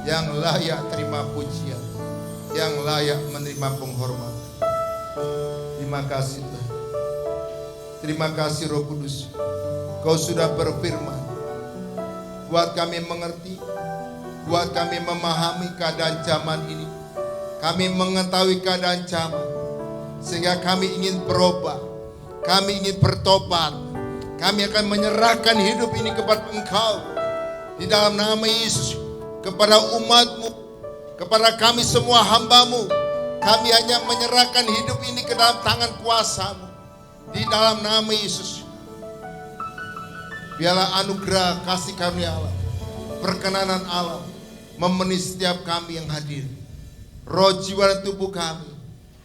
[SPEAKER 3] yang layak terima pujian, yang layak menerima penghormatan. Terima kasih Tuhan. Terima kasih Roh Kudus. Kau sudah berfirman, buat kami mengerti, buat kami memahami keadaan zaman ini. Kami mengetahui keadaan zaman, sehingga kami ingin berubah, kami ingin bertobat. Kami akan menyerahkan hidup ini kepada Engkau di dalam nama Yesus, kepada umat-Mu, kepada kami semua hamba-Mu. Kami hanya menyerahkan hidup ini ke dalam tangan kuasa-Mu di dalam nama Yesus. Biarlah anugerah kasih karunia Allah, perkenanan Allah memenuhi setiap kami yang hadir. Roh, jiwa dan tubuh kami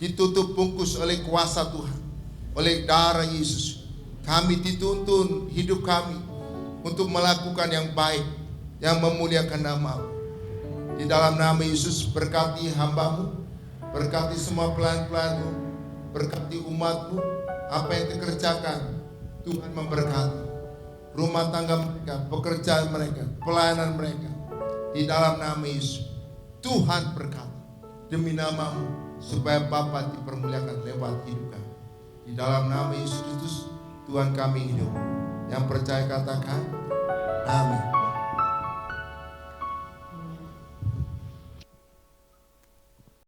[SPEAKER 3] ditutup bungkus oleh kuasa Tuhan, oleh darah Yesus. Kami dituntun hidup kami untuk melakukan yang baik, yang memuliakan nama-Mu. Di dalam nama Yesus, berkati hamba-Mu, berkati semua pelayan-pelayan-Mu, berkati umat-Mu. Apa yang dikerjakan, Tuhan memberkati rumah tangga mereka, pekerjaan mereka, pelayanan mereka. Di dalam nama Yesus, Tuhan berkati demi nama-Mu, supaya Bapa dipermuliakan lewat hidup kami. Di dalam nama Yesus Kristus, Tuhan kami hidup. Yang percaya katakan amin.